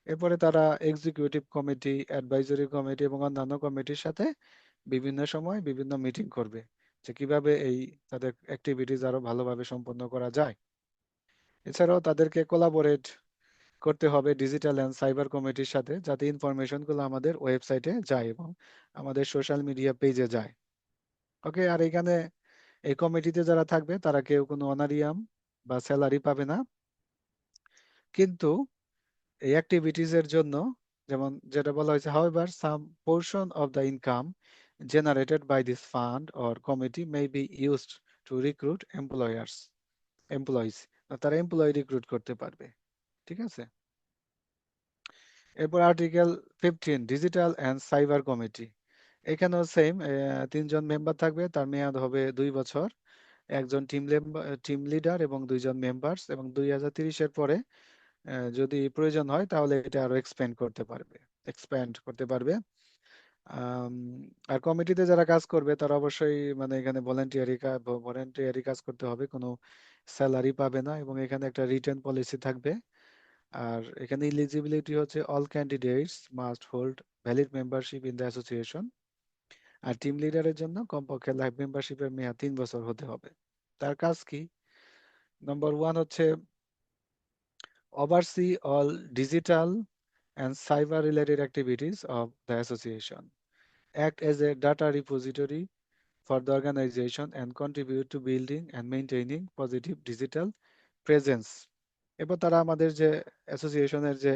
এরপরে তারা এক্সিকিউটিভ কমিটি, অ্যাডভাইজরি কমিটি এবং অন্যান্য কমিটির সাথে বিভিন্ন সময় বিভিন্ন মিটিং করবে যে কিভাবে এই তাদের অ্যাক্টিভিটিস আরো ভালোভাবে সম্পন্ন করা যায়। এছাড়াও তাদেরকে কোলাবোরেট করতে হবে ডিজিটাল অ্যান্ড সাইবার কমিটির সাথে, যাতে ইনফরমেশন গুলো আমাদের ওয়েবসাইটে যায় এবং আমাদের সোশ্যাল মিডিয়া পেজে যায়। ওকে, আর এখানে এই কমিটিতে যারা থাকবে তারা কেউ কোনো অনারিয়াম বা স্যালারি পাবে না, কিন্তু এই অ্যাক্টিভিটিস এর জন্য যেমন যেটা বলা হয়েছে, however some portion of the income generated by this fund or committee may be used to recruit employees তারা এমপ্লয়ি রিক্রুট করতে পারবে। ঠিক আছে। এরপর article 15 digital and cyber committee. এখানেও সেম, তিনজন মেম্বার থাকবে, তার মেয়াদ হবে 2 বছর, একজন টিম লিডার এবং দুইজন মেম্বার্স, এবং 2030-এর পরে যদি প্রয়োজন হয় তাহলে এটা আরো এক্সপ্যান্ড করতে পারবে। আম, আর কমিটিতে যারা কাজ করবে তারা অবশ্যই মানে এখানে ভলেন্টিয়ারি কাজ করতে হবে, কোনো স্যালারি পাবে না, এবং এখানে একটা রিটেন পলিসি থাকবে। আর এখানে ইলিজিবিলিটি হচ্ছে all candidates must hold valid membership in the association. আর টিম লিডারের জন্য কমপক্ষে লাইফ মেম্বারশিপের মেয়াদ 3 বছর হতে হবে। তার কাজ কি? নাম্বার ওয়ান হচ্ছে oversee all digital and cyber related activities of the association, act as a data repository for the organization, and contribute to building and maintaining positive digital presence. এরপর তারা আমাদের যে অ্যাসোসিয়েশনের যে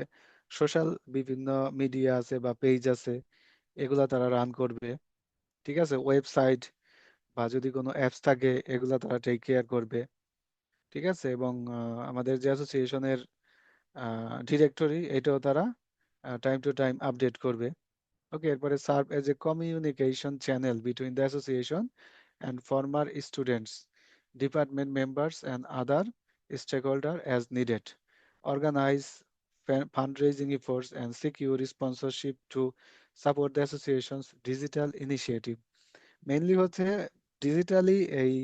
সোশ্যাল বিভিন্ন মিডিয়া আছে বা পেজ আছে এগুলা তারা রান করবে। ঠিক আছে, ওয়েবসাইট বা যদি কোনো অ্যাপস থাকে এগুলা তারা টেক কেয়ার করবে। ঠিক আছে, এবং আমাদের যে অ্যাসোসিয়েশনের ডিরেক্টরি এটাও তারা টাইম টু টাইম আপডেট করবে। ওকে, এরপরে serve as a communication channel between the association and former students, department members and other stakeholder as needed, organise fundraising efforts and secure sponsorship to support the association's digital initiative. Mainly হচ্ছে digitally এই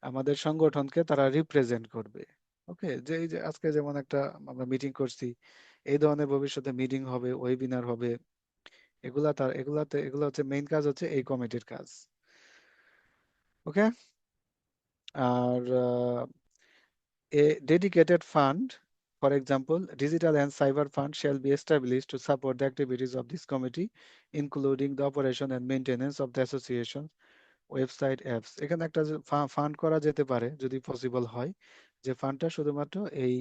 আমাদের সংগঠনকে তারা represent করবে। ওকে, যে এই যে আজকে যেমন একটা আমরা মিটিং করছি, এই ধরনের ভবিষ্যতে মিটিং হবে, ওয়েবিনার হবে, এগুলা হচ্ছে মেইন কাজ, হচ্ছে এই কমিটির কাজ। ওকে। আর a dedicated fund, for example, digital and cyber fund shall be established to support the activities of this committee, including the operation and maintenance of the association website apps. এখানে একটা ফান্ড করা যেতে পারে যদি পসিবল হয়, যে ফান্ডটা শুধুমাত্র এই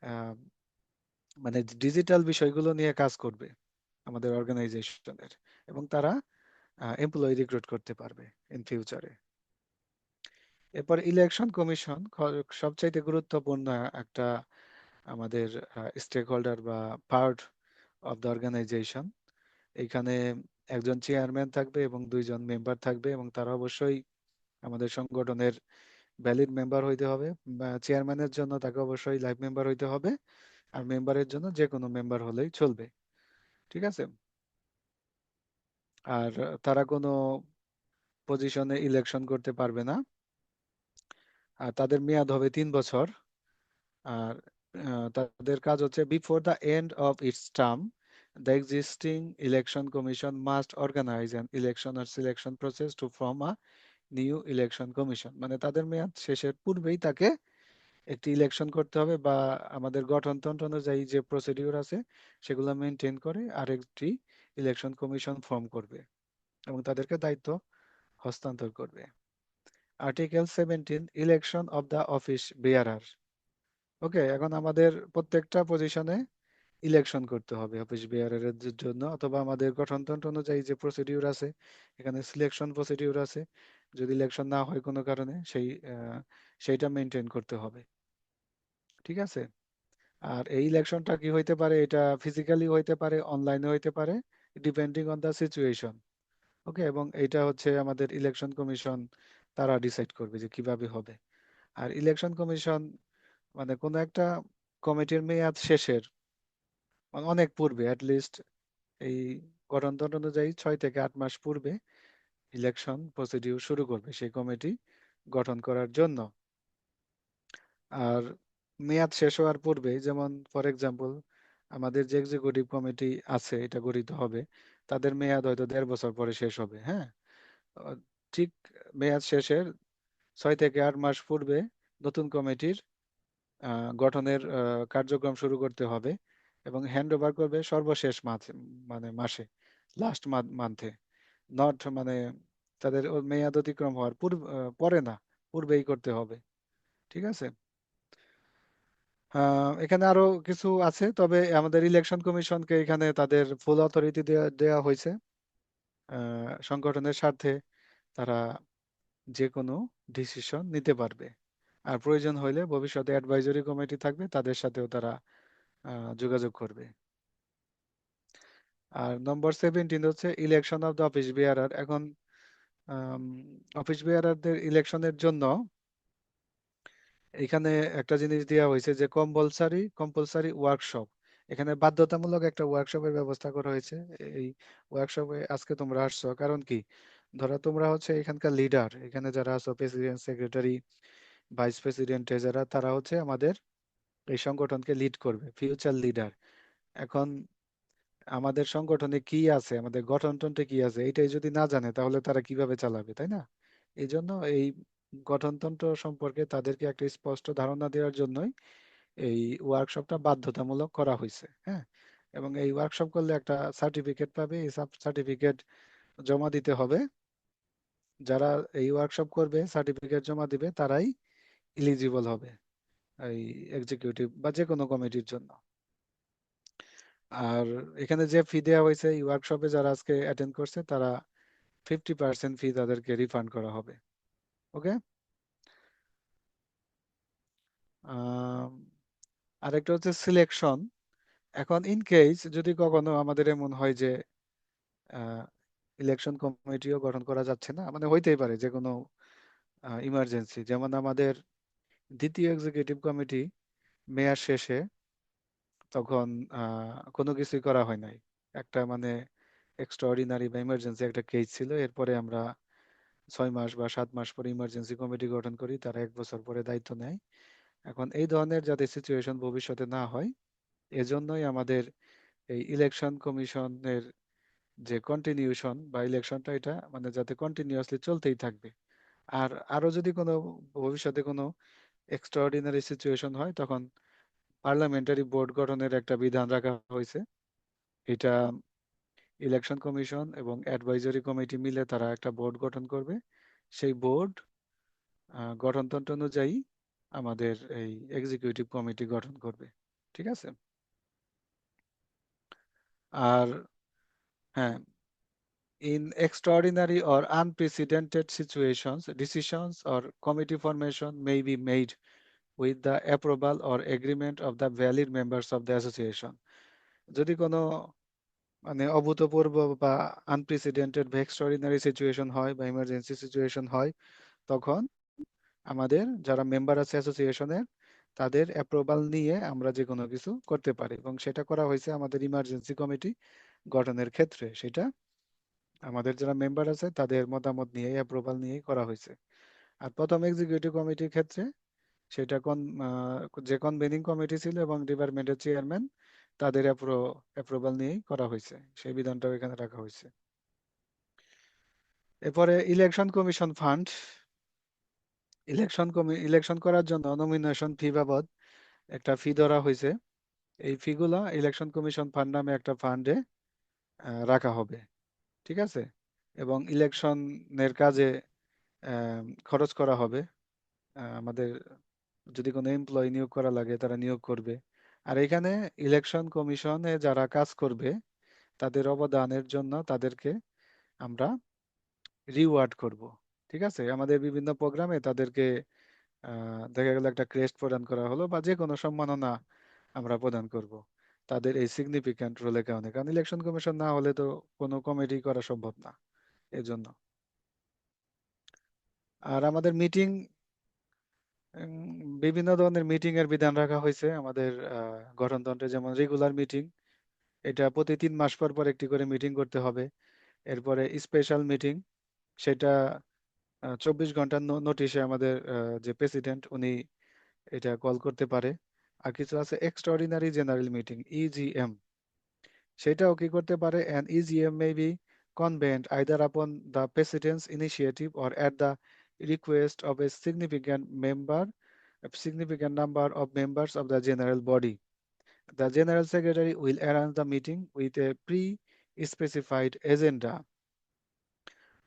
আহ, মানে ডিজিটাল বিষয়গুলো নিয়ে কাজ করবে আমাদের অর্গানাইজেশনের, এবং তারা এমপ্লয়ি রিক্রুট করতে পারবে ইন ফিউচারে। এরপর ইলেকশন কমিশন সবচাইতে গুরুত্বপূর্ণ একটা আমাদের স্টেক হোল্ডার বা পার্ট অফ দ্য অর্গানাইজেশন। এখানে একজন চেয়ারম্যান থাকবে এবং দুইজন মেম্বার থাকবে, এবং তারা অবশ্যই আমাদের সংগঠনের ভ্যালিড মেম্বার হইতে হবে। চেয়ারম্যানের জন্য তাকে অবশ্যই লাইফ মেম্বার হইতে হবে, আর মেম্বারের জন্য যে কোনো মেম্বার হলেই চলবে। ঠিক আছে। আর তারা কোনো পজিশনে ইলেকশন করতে পারবে না, আর তাদের মেয়াদ হবে 3 বছর। আর তাদের কাজ হচ্ছে before the end of its term the existing election commission must organise an election আর selection process to form a new election commission. মানে তাদের মেয়াদ শেষের পূর্বেই তাকে একটি ইলেকশন করতে হবে, বা আমাদের গঠনতন্ত্র অনুযায়ী যে প্রসিডিউর আছে সেগুলো মেনটেন করে আরেকটি ইলেকশন কমিশন ফর্ম করবে এবং তাদেরকে দায়িত্ব হস্তান্তর করবে। Article 17 election of the office bearer. Okay, এখন আমাদের প্রত্যেকটা পজিশনে ইলেকশন করতে হবে অফিস বেয়ারের জন্য, অথবা আমাদের গঠনতন্ত্র অনুযায়ী যে প্রসিডিউর আছে এখানে সিলেকশন প্রসিডিউর আছে, যদি ইলেকশন না হয় কোনো কারণে সেইটা মেনটেন করতে হবে। ঠিক আছে। আর এই ইলেকশনটা কি হইতে পারে, এটা ফিজিক্যালি হইতে পারে, অনলাইনে হইতে পারে, ডিপেন্ডিং অন দা সিচুয়েশন। ওকে, এবং এটা হচ্ছে আমাদের ইলেকশন কমিশন তারা ডিসাইড করবে যে কিভাবে হবে। আর ইলেকশন কমিশন মানে কোন একটা কমিটির মেয়াদ শেষের মানে অনেক পূর্বে, লিস্ট এই গঠনতন্ত্র অনুযায়ী 6 থেকে 8 মাস পূর্বে ইলেকশন প্রসিডিউর শুরু করবে সেই কমিটি গঠন করার জন্য। আর মেয়াদ শেষ হওয়ার পূর্বে, যেমন ফর এক্সাম্পল আমাদের যে এক্সিকিউটিভ কমিটি আছে এটা গঠিত হবে, তাদের মেয়াদ হয়তো 1.5 বছর পরে শেষ হবে। হ্যাঁ, আহ, ঠিক মেয়াদ শেষের 6 থেকে 8 মাস পূর্বে নতুন কমিটির গঠনের কার্যক্রম শুরু করতে হবে, এবং হ্যান্ড ওভার করবে সর্বশেষ মাসে, লাস্ট মান্থে, নট মানে তাদের মেয়াদ অতিক্রম হওয়ার পরে না, পূর্বেই করতে হবে। ঠিক আছে। এখানে আরো কিছু আছে, তবে আমাদের ইলেকশন কমিশনকে এখানে তাদের ফুল অথরিটি দেওয়া হয়েছে। সংগঠনের স্বার্থে তারা যে কোনো ডিসিশন নিতে পারবে। আর প্রয়োজন হইলে ভবিষ্যতে অ্যাডভাইজরি কমিটি থাকবে, তাদের সাথেও তারা যোগাযোগ করবে। আর নম্বর 17 হচ্ছে ইলেকশন অফ দ্য অফিস বেয়ারার। এখন অফিস বেয়ারারদের ইলেকশনের জন্য এখানে একটা জিনিস দেওয়া হয়েছে যে কম্পালসারি ওয়ার্কশপ। এখানে বাধ্যতামূলক একটা ওয়ার্কশপের ব্যবস্থা করা হয়েছে। এই ওয়ার্কশপে আজকে তোমরা আসছো কারণ কি, ধরো তোমরা হচ্ছে এখানকার লিডার, এখানে যারা আছো president, secretary, vice president, treasurer, তারা হচ্ছে আমাদের এই সংগঠনকে লিড করবে, ফিউচার লিডার। এখন আমাদের সংগঠনে কি আছে, আমাদের গঠনতন্ত্রে কি আছে, এইটাই যদি না জানে তাহলে তারা কিভাবে চালাবে, তাই না? এই জন্য এই গঠনতন্ত্র সম্পর্কে তাদেরকে একটা স্পষ্ট ধারণা দেওয়ার জন্যই এই ওয়ার্কশপটা বাধ্যতামূলক করা হয়েছে। হ্যাঁ, এবং এই ওয়ার্কশপ করলে একটা সার্টিফিকেট পাবে, এই সার্টিফিকেট জমা দিতে হবে। যারা এই ওয়ার্কশপ করবে, সার্টিফিকেট জমা দিবে, তারাই এলিজিবল হবে এই এক্সিকিউটিভ বা যে কোনো কমিটির জন্য। আর এখানে যে ফি দেওয়া হয়েছে এই ওয়ার্কশপে যারা আজকে অ্যাটেন্ড করছে, তারা 50% ফি তাদেরকে রিফান্ড করা হবে। ওকে। আরেকটা হচ্ছে সিলেকশন। এখন ইন কেস যদি কখনো আমাদের এমন হয় যে ইলেকশন কমিটিও গঠন করা যাচ্ছে না, মানে হইতেই পারে যে কোনো ইমার্জেন্সি, যেমন আমাদের দ্বিতীয় এক্সিকিউটিভ কমিটি মেয়াদ শেষে তখন কোনো কিছুই করা হয় নাই। একটা মানে এক্সট্রাঅর্ডিনারি বা ইমার্জেন্সি একটা কেস ছিল, এরপরে আমরা 6 মাস বা 7 মাস পরে ইমার্জেন্সি কমিটি গঠন করি, তারা 1 বছর পরে দায়িত্ব নেয়। এখন এই ধরনের যাতে সিচুয়েশন ভবিষ্যতে না হয়, এজন্যই আমাদের এই ইলেকশন কমিশনের যে কন্টিনিউশন বা ইলেকশনটা, এটা মানে যাতে কন্টিনিউয়াসলি চলতেই থাকবে। আর আরো যদি কোনো ভবিষ্যতে কোনো এক্সট্রাঅর্ডিনারি সিচুয়েশন হয়, তখন পার্লামেন্টারি বোর্ড গঠনের একটা বিধান রাখা হয়েছে। এটা ইলেকশন কমিশন এবং অ্যাডভাইজরি কমিটি মিলে তারা একটা বোর্ড গঠন করবে। সেই বোর্ড গঠনতন্ত্র অনুযায়ী আমাদের এই এক্সিকিউটিভ কমিটি গঠন করবে। ঠিক আছে। আর হ্যাঁ, in extraordinary or unprecedented situations, decisions or committee formation may be made with the approval or agreement of the valid members of the association. যদি কোনো মানে অভূতপূর্ব বা আনপ্রেসিডেন্টেড বা এক্সট্রাঅর্ডিনারি সিচুয়েশন হয় বা ইমার্জেন্সি সিচুয়েশন হয়, তখন আমাদের যারা মেম্বার আছে অ্যাসোসিয়েশনের, তাদের অ্যাপ্রুভাল নিয়ে আমরা যে কোনো কিছু করতে পারি, এবং সেটা করা হয়েছে আমাদের ইমার্জেন্সি কমিটি গঠনের ক্ষেত্রে। সেটা আমাদের যারা মেম্বার আছে তাদের মতামত নিয়ে, অ্যাপ্রুভাল নিয়েই করা হয়েছে। আর প্রথম এক্সিকিউটিভ কমিটির ক্ষেত্রে সেটা যে কনভেনিং কমিটি ছিল এবং ডিপার্টমেন্টের চেয়ারম্যান, তাদের অ্যাপ্রুভাল নিয়েই করা হয়েছে, সেই বিধানটাও এখানে রাখা হয়েছে। এরপরে ইলেকশন কমিশন ফান্ড। ইলেকশন করার জন্য নমিনেশন ফি বাবদ একটা ফি ধরা হয়েছে। এই ফি গুলা ইলেকশন কমিশন ফান্ড নামে একটা ফান্ডে রাখা হবে। ঠিক আছে। এবং ইলেকশনের কাজে খরচ করা হবে। আমাদের যদি কোনো এমপ্লয়ি নিয়োগ করা লাগে, তারা নিয়োগ করবে। আর এখানে ইলেকশন কমিশনে যারা কাজ করবে, তাদের অবদানের জন্য তাদেরকে আমরা রিওয়ার্ড করব। ঠিক আছে। আমাদের বিভিন্ন প্রোগ্রামে তাদেরকে দেখা গেল একটা ক্রেস্ট প্রদান করা হলো বা যে কোনো সম্মাননা আমরা প্রদান করব তাদের এই সিগনিফিক্যান্ট রোলের কারণে, কারণ ইলেকশন কমিশন না হলে তো কোনো কমিটি করা সম্ভব না, এজন্য। আর আমাদের মিটিং, বিভিন্ন ধরনের মিটিং এর বিধান রাখা হয়েছে আমাদের গঠনতন্ত্রে। যেমন রেগুলার মিটিং, এটা প্রতি 3 মাস পর পর একটি করে মিটিং করতে হবে। এরপরে স্পেশাল মিটিং, সেটা 24 ঘন্টার নোটিশে আমাদের যে প্রেসিডেন্ট, উনি এটা কল করতে পারে। আর কিছু আছে এক্সট্রাঅর্ডিনারি জেনারেল মিটিং, ইজিএম, সেটাও কি করতে পারে। and EGM may be convened either upon the president's initiative or at the request of a significant number of members of the general body. The general secretary will arrange the meeting with a pre-specified agenda.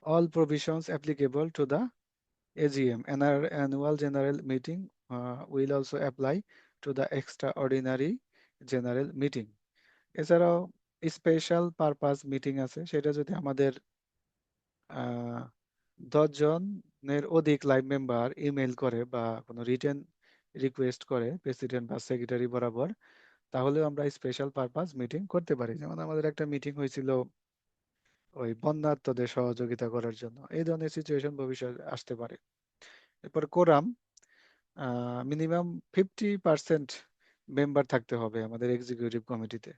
All provisions applicable to the AGM and our annual general meeting will also apply to the extraordinary general meeting. এছাড়াও special purpose meeting আছে, সেটা যদি আমাদের 10 জন এর অধিক live member email করে বা কোনো রিটেন রিকোয়েস্ট করে প্রেসিডেন্ট বা সেক্রেটারি বরাবর, তাহলেও আমরা স্পেশাল পারপাস মিটিং করতে পারি। যেমন আমাদের একটা মিটিং হয়েছিল ওই বন্যার্তদের সহযোগিতা করার জন্য। এই ধরনের সিচুয়েশন ভবিষ্যতে আসতে পারে। এরপর কোরাম, মিনিমাম 50% মেম্বার থাকতে হবে আমাদের এক্সিকিউটিভ কমিটিতে।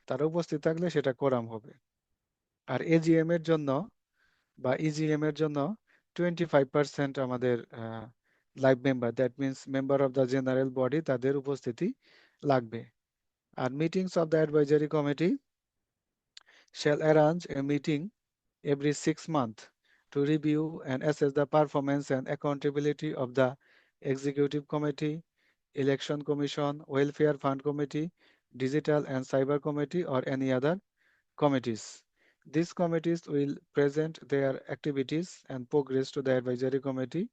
তারা উপস্থিত থাকলে সেটা কোরাম হবে। আর এজিএম এর জন্য বা ইজিএম এর জন্য 25% আমাদের life member, that means member of the general body, তাদের উপস্থিতি লাগবে। আর meetings of the advisory committee shall arrange a meeting every 6 months to review and assess the performance and accountability of the executive committee, election commission, welfare fund committee, digital and cyber committee, or any other committees. These committees will present their activities and progress to the advisory committee,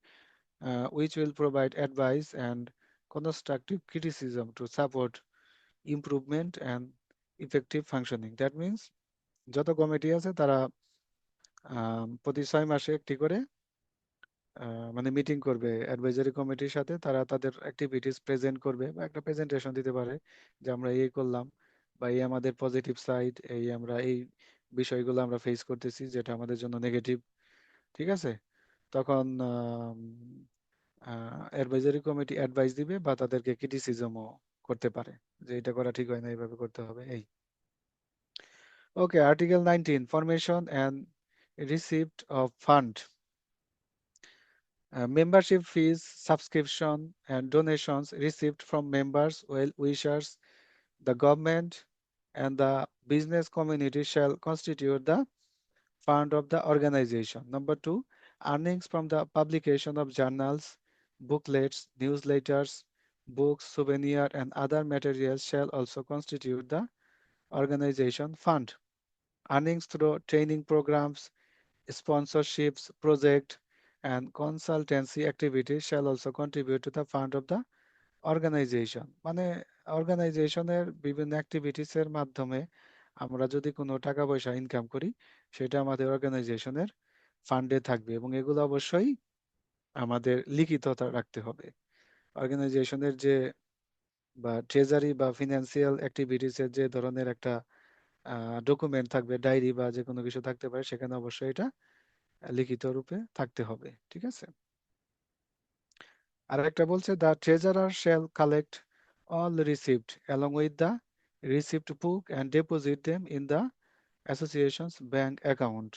which will provide advice and constructive criticism to support improvement and effective functioning. That means যত committee আছে তারা প্রতি 6 মাসে একটি করে মানে meeting করবে advisory কমিটির সাথে। তারা তাদের অ্যাক্টিভিটিস প্রেজেন্ট করবে বা একটা প্রেজেন্টেশন দিতে পারে যে আমরা এই করলাম, বা এই আমাদের পজিটিভ সাইড, এই আমরা এই বিষয়গুলো আমরা ফেস করতেছি যেটা আমাদের জন্য নেগেটিভ। ঠিক আছে? তখন অ্যাডভাইজারি কমিটি অ্যাডভাইস দিবে বা তাদেরকে ক্রিটিসিজমও করতে পারে যে এটা করা ঠিক হয় না, এইভাবে করতে হবে। এই okay, article 19, formation and receipt of fund. Membership fees, subscription, and donations received from members, well wishers, the government, and the business community shall constitute the fund of the organization. Number two, earnings from the publication of journals, booklets, newsletters, books, souvenir, and other materials shall also constitute the organization fund. Earnings through training programs, sponsorships, project, and consultancy activities shall also contribute to the fund of the organization. মানে অর্গানাইজেশনের বিভিন্ন activities এর মাধ্যমে আমরা যদি কোনো টাকা পয়সা ইনকাম করি, সেটা আমাদের অর্গানাইজেশনের ফান্ডে থাকবে এবং এগুলো অবশ্যই আমাদের লিখিততা রাখতে হবে। অর্গানাইজেশনের যে বা ট্রেজারি বা ফিনান্সিয়াল অ্যাক্টিভিটিস এর যে ধরনের একটা ডকুমেন্ট থাকবে, ডায়েরি বা যে কোনো কিছু থাকতে পারে, সেখানে অবশ্যই এটা লিখিত রূপে থাকতে হবে। ঠিক আছে? আর একটা বলছে the treasurer shall collect all receipt along with the receipt book and deposit them in the associations bank account.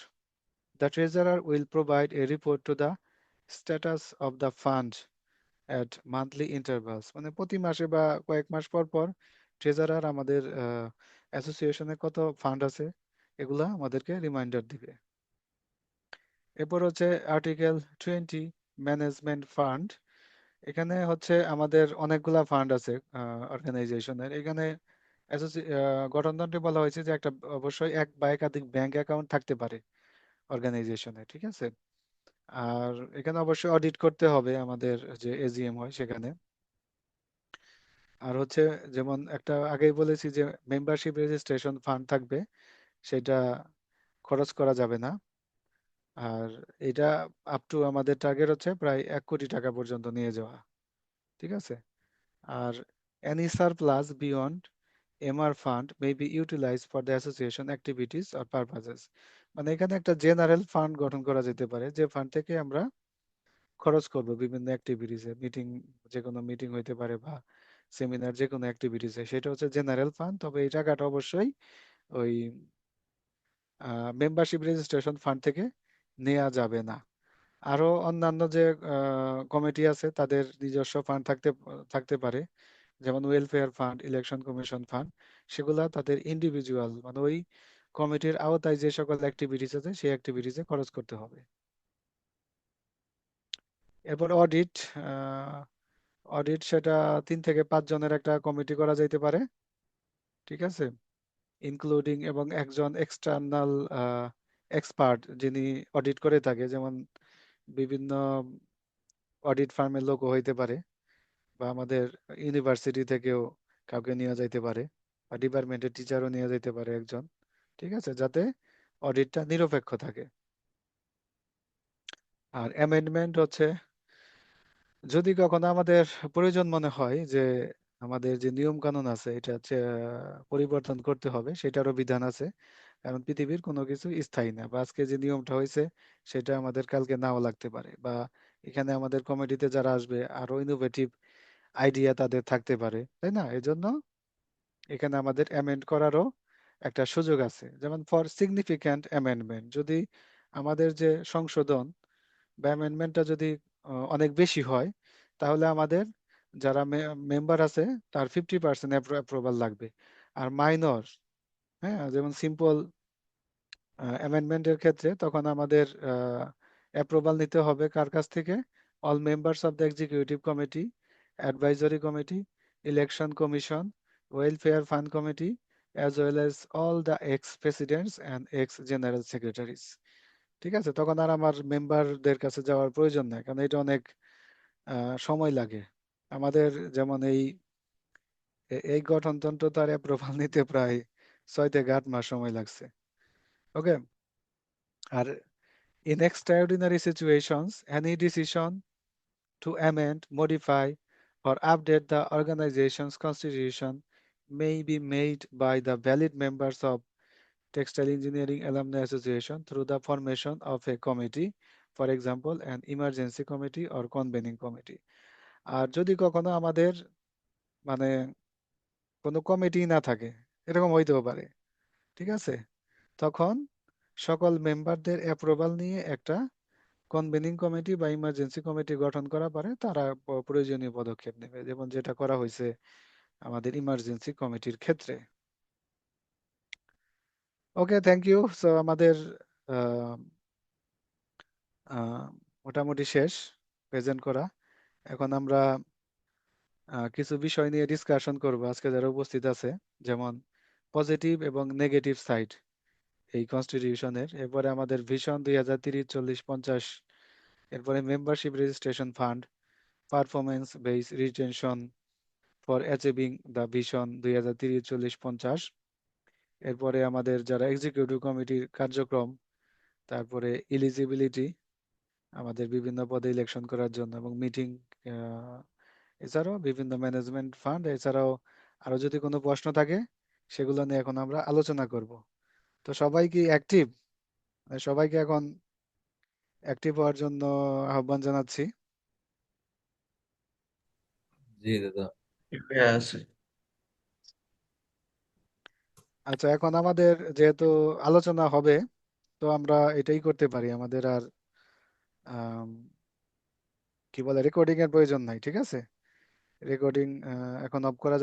The treasurer will provide a report to the status of the fund at monthly intervals. মানে প্রতি মাসে বা কয়েক মাস পর পর treasurer আমাদের অ্যাসোসিয়েশনে কত fund আছে এগুলা আমাদেরকে রিমাইন্ডার দিবে। এরপর হচ্ছে আর্টিকেল 20, ম্যানেজমেন্ট ফান্ড। এখানে হচ্ছে আমাদের অনেকগুলা ফান্ড আছে অর্গানাইজেশনের। এখানে গঠনতন্ত্রে বলা হয়েছে যে একটা অবশ্যই এক বা একাধিক ব্যাংক অ্যাকাউন্ট থাকতে পারে অর্গানাইজেশনে। ঠিক আছে? আর এখানে অবশ্যই অডিট করতে হবে আমাদের যে এজিএম হয় সেখানে। আর হচ্ছে যেমন একটা আগেই বলেছি যে মেম্বারশিপ রেজিস্ট্রেশন ফান্ড থাকবে, সেটা খরচ করা যাবে না। আর এটা আপ টু আমাদের টার্গেট হচ্ছে প্রায় 1 কোটি টাকা পর্যন্ত নিয়ে যাওয়া। ঠিক আছে? আর any surplus beyond MR fund may be utilized for the association activities or purposes. মানে এখানে একটা জেনারেল ফান্ড গঠন করা যেতে পারে, যে ফান্ড থেকে আমরা খরচ করব বিভিন্ন অ্যাক্টিভিটিসে, মিটিং, যে কোনো মিটিং হইতে পারে বা সেমিনার, যে কোনো অ্যাক্টিভিটিসে। সেটা হচ্ছে জেনারেল ফান্ড। তবে এই টাকাটা অবশ্যই ওই মেম্বারশিপ রেজিস্ট্রেশন ফান্ড থেকে নেওয়া যাবে না। আরো অন্যান্য যে কমিটি আছে তাদের নিজস্ব ফান্ড থাকতে থাকতে পারে, যেমন welfare fund, election commission fund. সেগুলা তাদের ইন্ডিভিজুয়াল মানে ওই কমিটির আওতায় যে সকল অ্যাক্টিভিটিস আছে সেই অ্যাক্টিভিটিসে খরচ করতে হবে। এরপর অডিট। অডিট সেটা 3 থেকে 5 জনের একটা কমিটি করা যাইতে পারে। ঠিক আছে? ইনক্লুডিং এবং একজন এক্সটার্নাল এক্সপার্ট যিনি অডিট করে থাকে, যেমন বিভিন্ন অডিট ফার্মের লোক হইতে পারে বা আমাদের ইউনিভার্সিটি থেকেও কাউকে নিয়ে যাইতে পারে বা ডিপার্টমেন্টের টিচারও নিয়ে যাইতে পারে একজন। ঠিক আছে? যাতে অডিটটা নিরপেক্ষ থাকে। আর অ্যামেন্ডমেন্ট হচ্ছে যদি কখনো আমাদের প্রয়োজন মনে হয় যে আমাদের যে নিয়ম কানুন আছে এটা হচ্ছে পরিবর্তন করতে হবে, সেটারও বিধান আছে। কারণ পৃথিবীর কোনো কিছু স্থায়ী না, বা আজকে যে নিয়মটা হয়েছে সেটা আমাদের কালকে নাও লাগতে পারে, বা এখানে আমাদের কমিটিতে যারা আসবে আরো ইনোভেটিভ আইডিয়া তাদের থাকতে পারে, তাই না? এজন্য এখানে আমাদের অ্যামেন্ড করারও একটা সুযোগ আছে। যেমন ফর সিগনিফিক্যান্ট অ্যামেন্ডমেন্ট, যদি আমাদের যে সংশোধন বা অ্যামেন্ডমেন্টটা যদি অনেক বেশি হয়, তাহলে আমাদের যারা মেম্বার আছে তার 50% অ্যাপ্রুভাল লাগবে। আর মাইনর, হ্যাঁ, যেমন সিম্পল অ্যামেন্ডমেন্টের ক্ষেত্রে তখন আমাদের অ্যাপ্রুভাল নিতে হবে কার কাছ থেকে? All members of the executive committee, advisory committee, election commission, welfare fund committee, as well as all the x presidents and x general secretaries. ঠিক আছে, তখন আর আমার মেম্বারদের কাছে যাওয়ার প্রয়োজন নাই, কারণ এটা অনেক সময় লাগে আমাদের। যেমন এই গঠনতন্ত্র তার অ্যাপ্রুভাল নিতে প্রায় 6 থেকে 8 মাস সময় লাগছে। ওকে। আর in extraordinary situations, any decision to amend, modify, or update the organization's constitution may be made by the valid members of Textile Engineering Alumni Association through the formation of a committee, for example, an emergency committee or convening committee. আর যদি কখনো আমাদের মানে কোনো committee না থাকে, এরকম হইতেও পারে, ঠিক আছে, তখন সকল মেম্বারদের অ্যাপ্রুভাল নিয়ে একটা কনভেনিং কমিটি বা ইমার্জেন্সি কমিটি গঠন করা পারে, তারা প্রয়োজনীয় পদক্ষেপ নেবে, যেমন যেটা করা হয়েছে আমাদের ইমার্জেন্সি কমিটির ক্ষেত্রে। ওকে, থ্যাংক ইউ। সো আমাদের আহ, আহ, মোটামুটি শেষ প্রেজেন্ট করা। এখন আমরা কিছু বিষয় নিয়ে ডিসকাশন করব আজকে যারা উপস্থিত আছে, যেমন পজিটিভ এবং নেগেটিভ সাইড এই কনস্টিটিউশনের। এরপরে আমাদের ভিশন 2030-40-50, এরপরে membership registration fund, performance base retention for achieving the vision 2030-40-50। এরপরে আমাদের যারা এক্সিকিউটিভ কমিটির কার্যক্রম, তারপরে ইলিজিবিলিটি আমাদের বিভিন্ন পদে ইলেকশন করার জন্য, এবং মিটিং, এছাড়াও বিভিন্ন ম্যানেজমেন্ট ফান্ড, এছাড়াও আরো যদি কোনো প্রশ্ন থাকে সেগুলো নিয়ে এখন আমরা আলোচনা করব। তো সবাই কি অ্যাক্টিভ? সবাইকে এখন অ্যাক্টিভ হওয়ার জন্য আহ্বান জানাচ্ছি। জি দাদা। হ্যাঁ আছে। আচ্ছা, এখন আমাদের যেহেতু আলোচনা হবে, তো আমরা এটাই করতে পারি, আমাদের আর আম, কি বলে রেকর্ডিং এর প্রয়োজন নাই, ঠিক আছে? রেকর্ডিং এখন অফ করা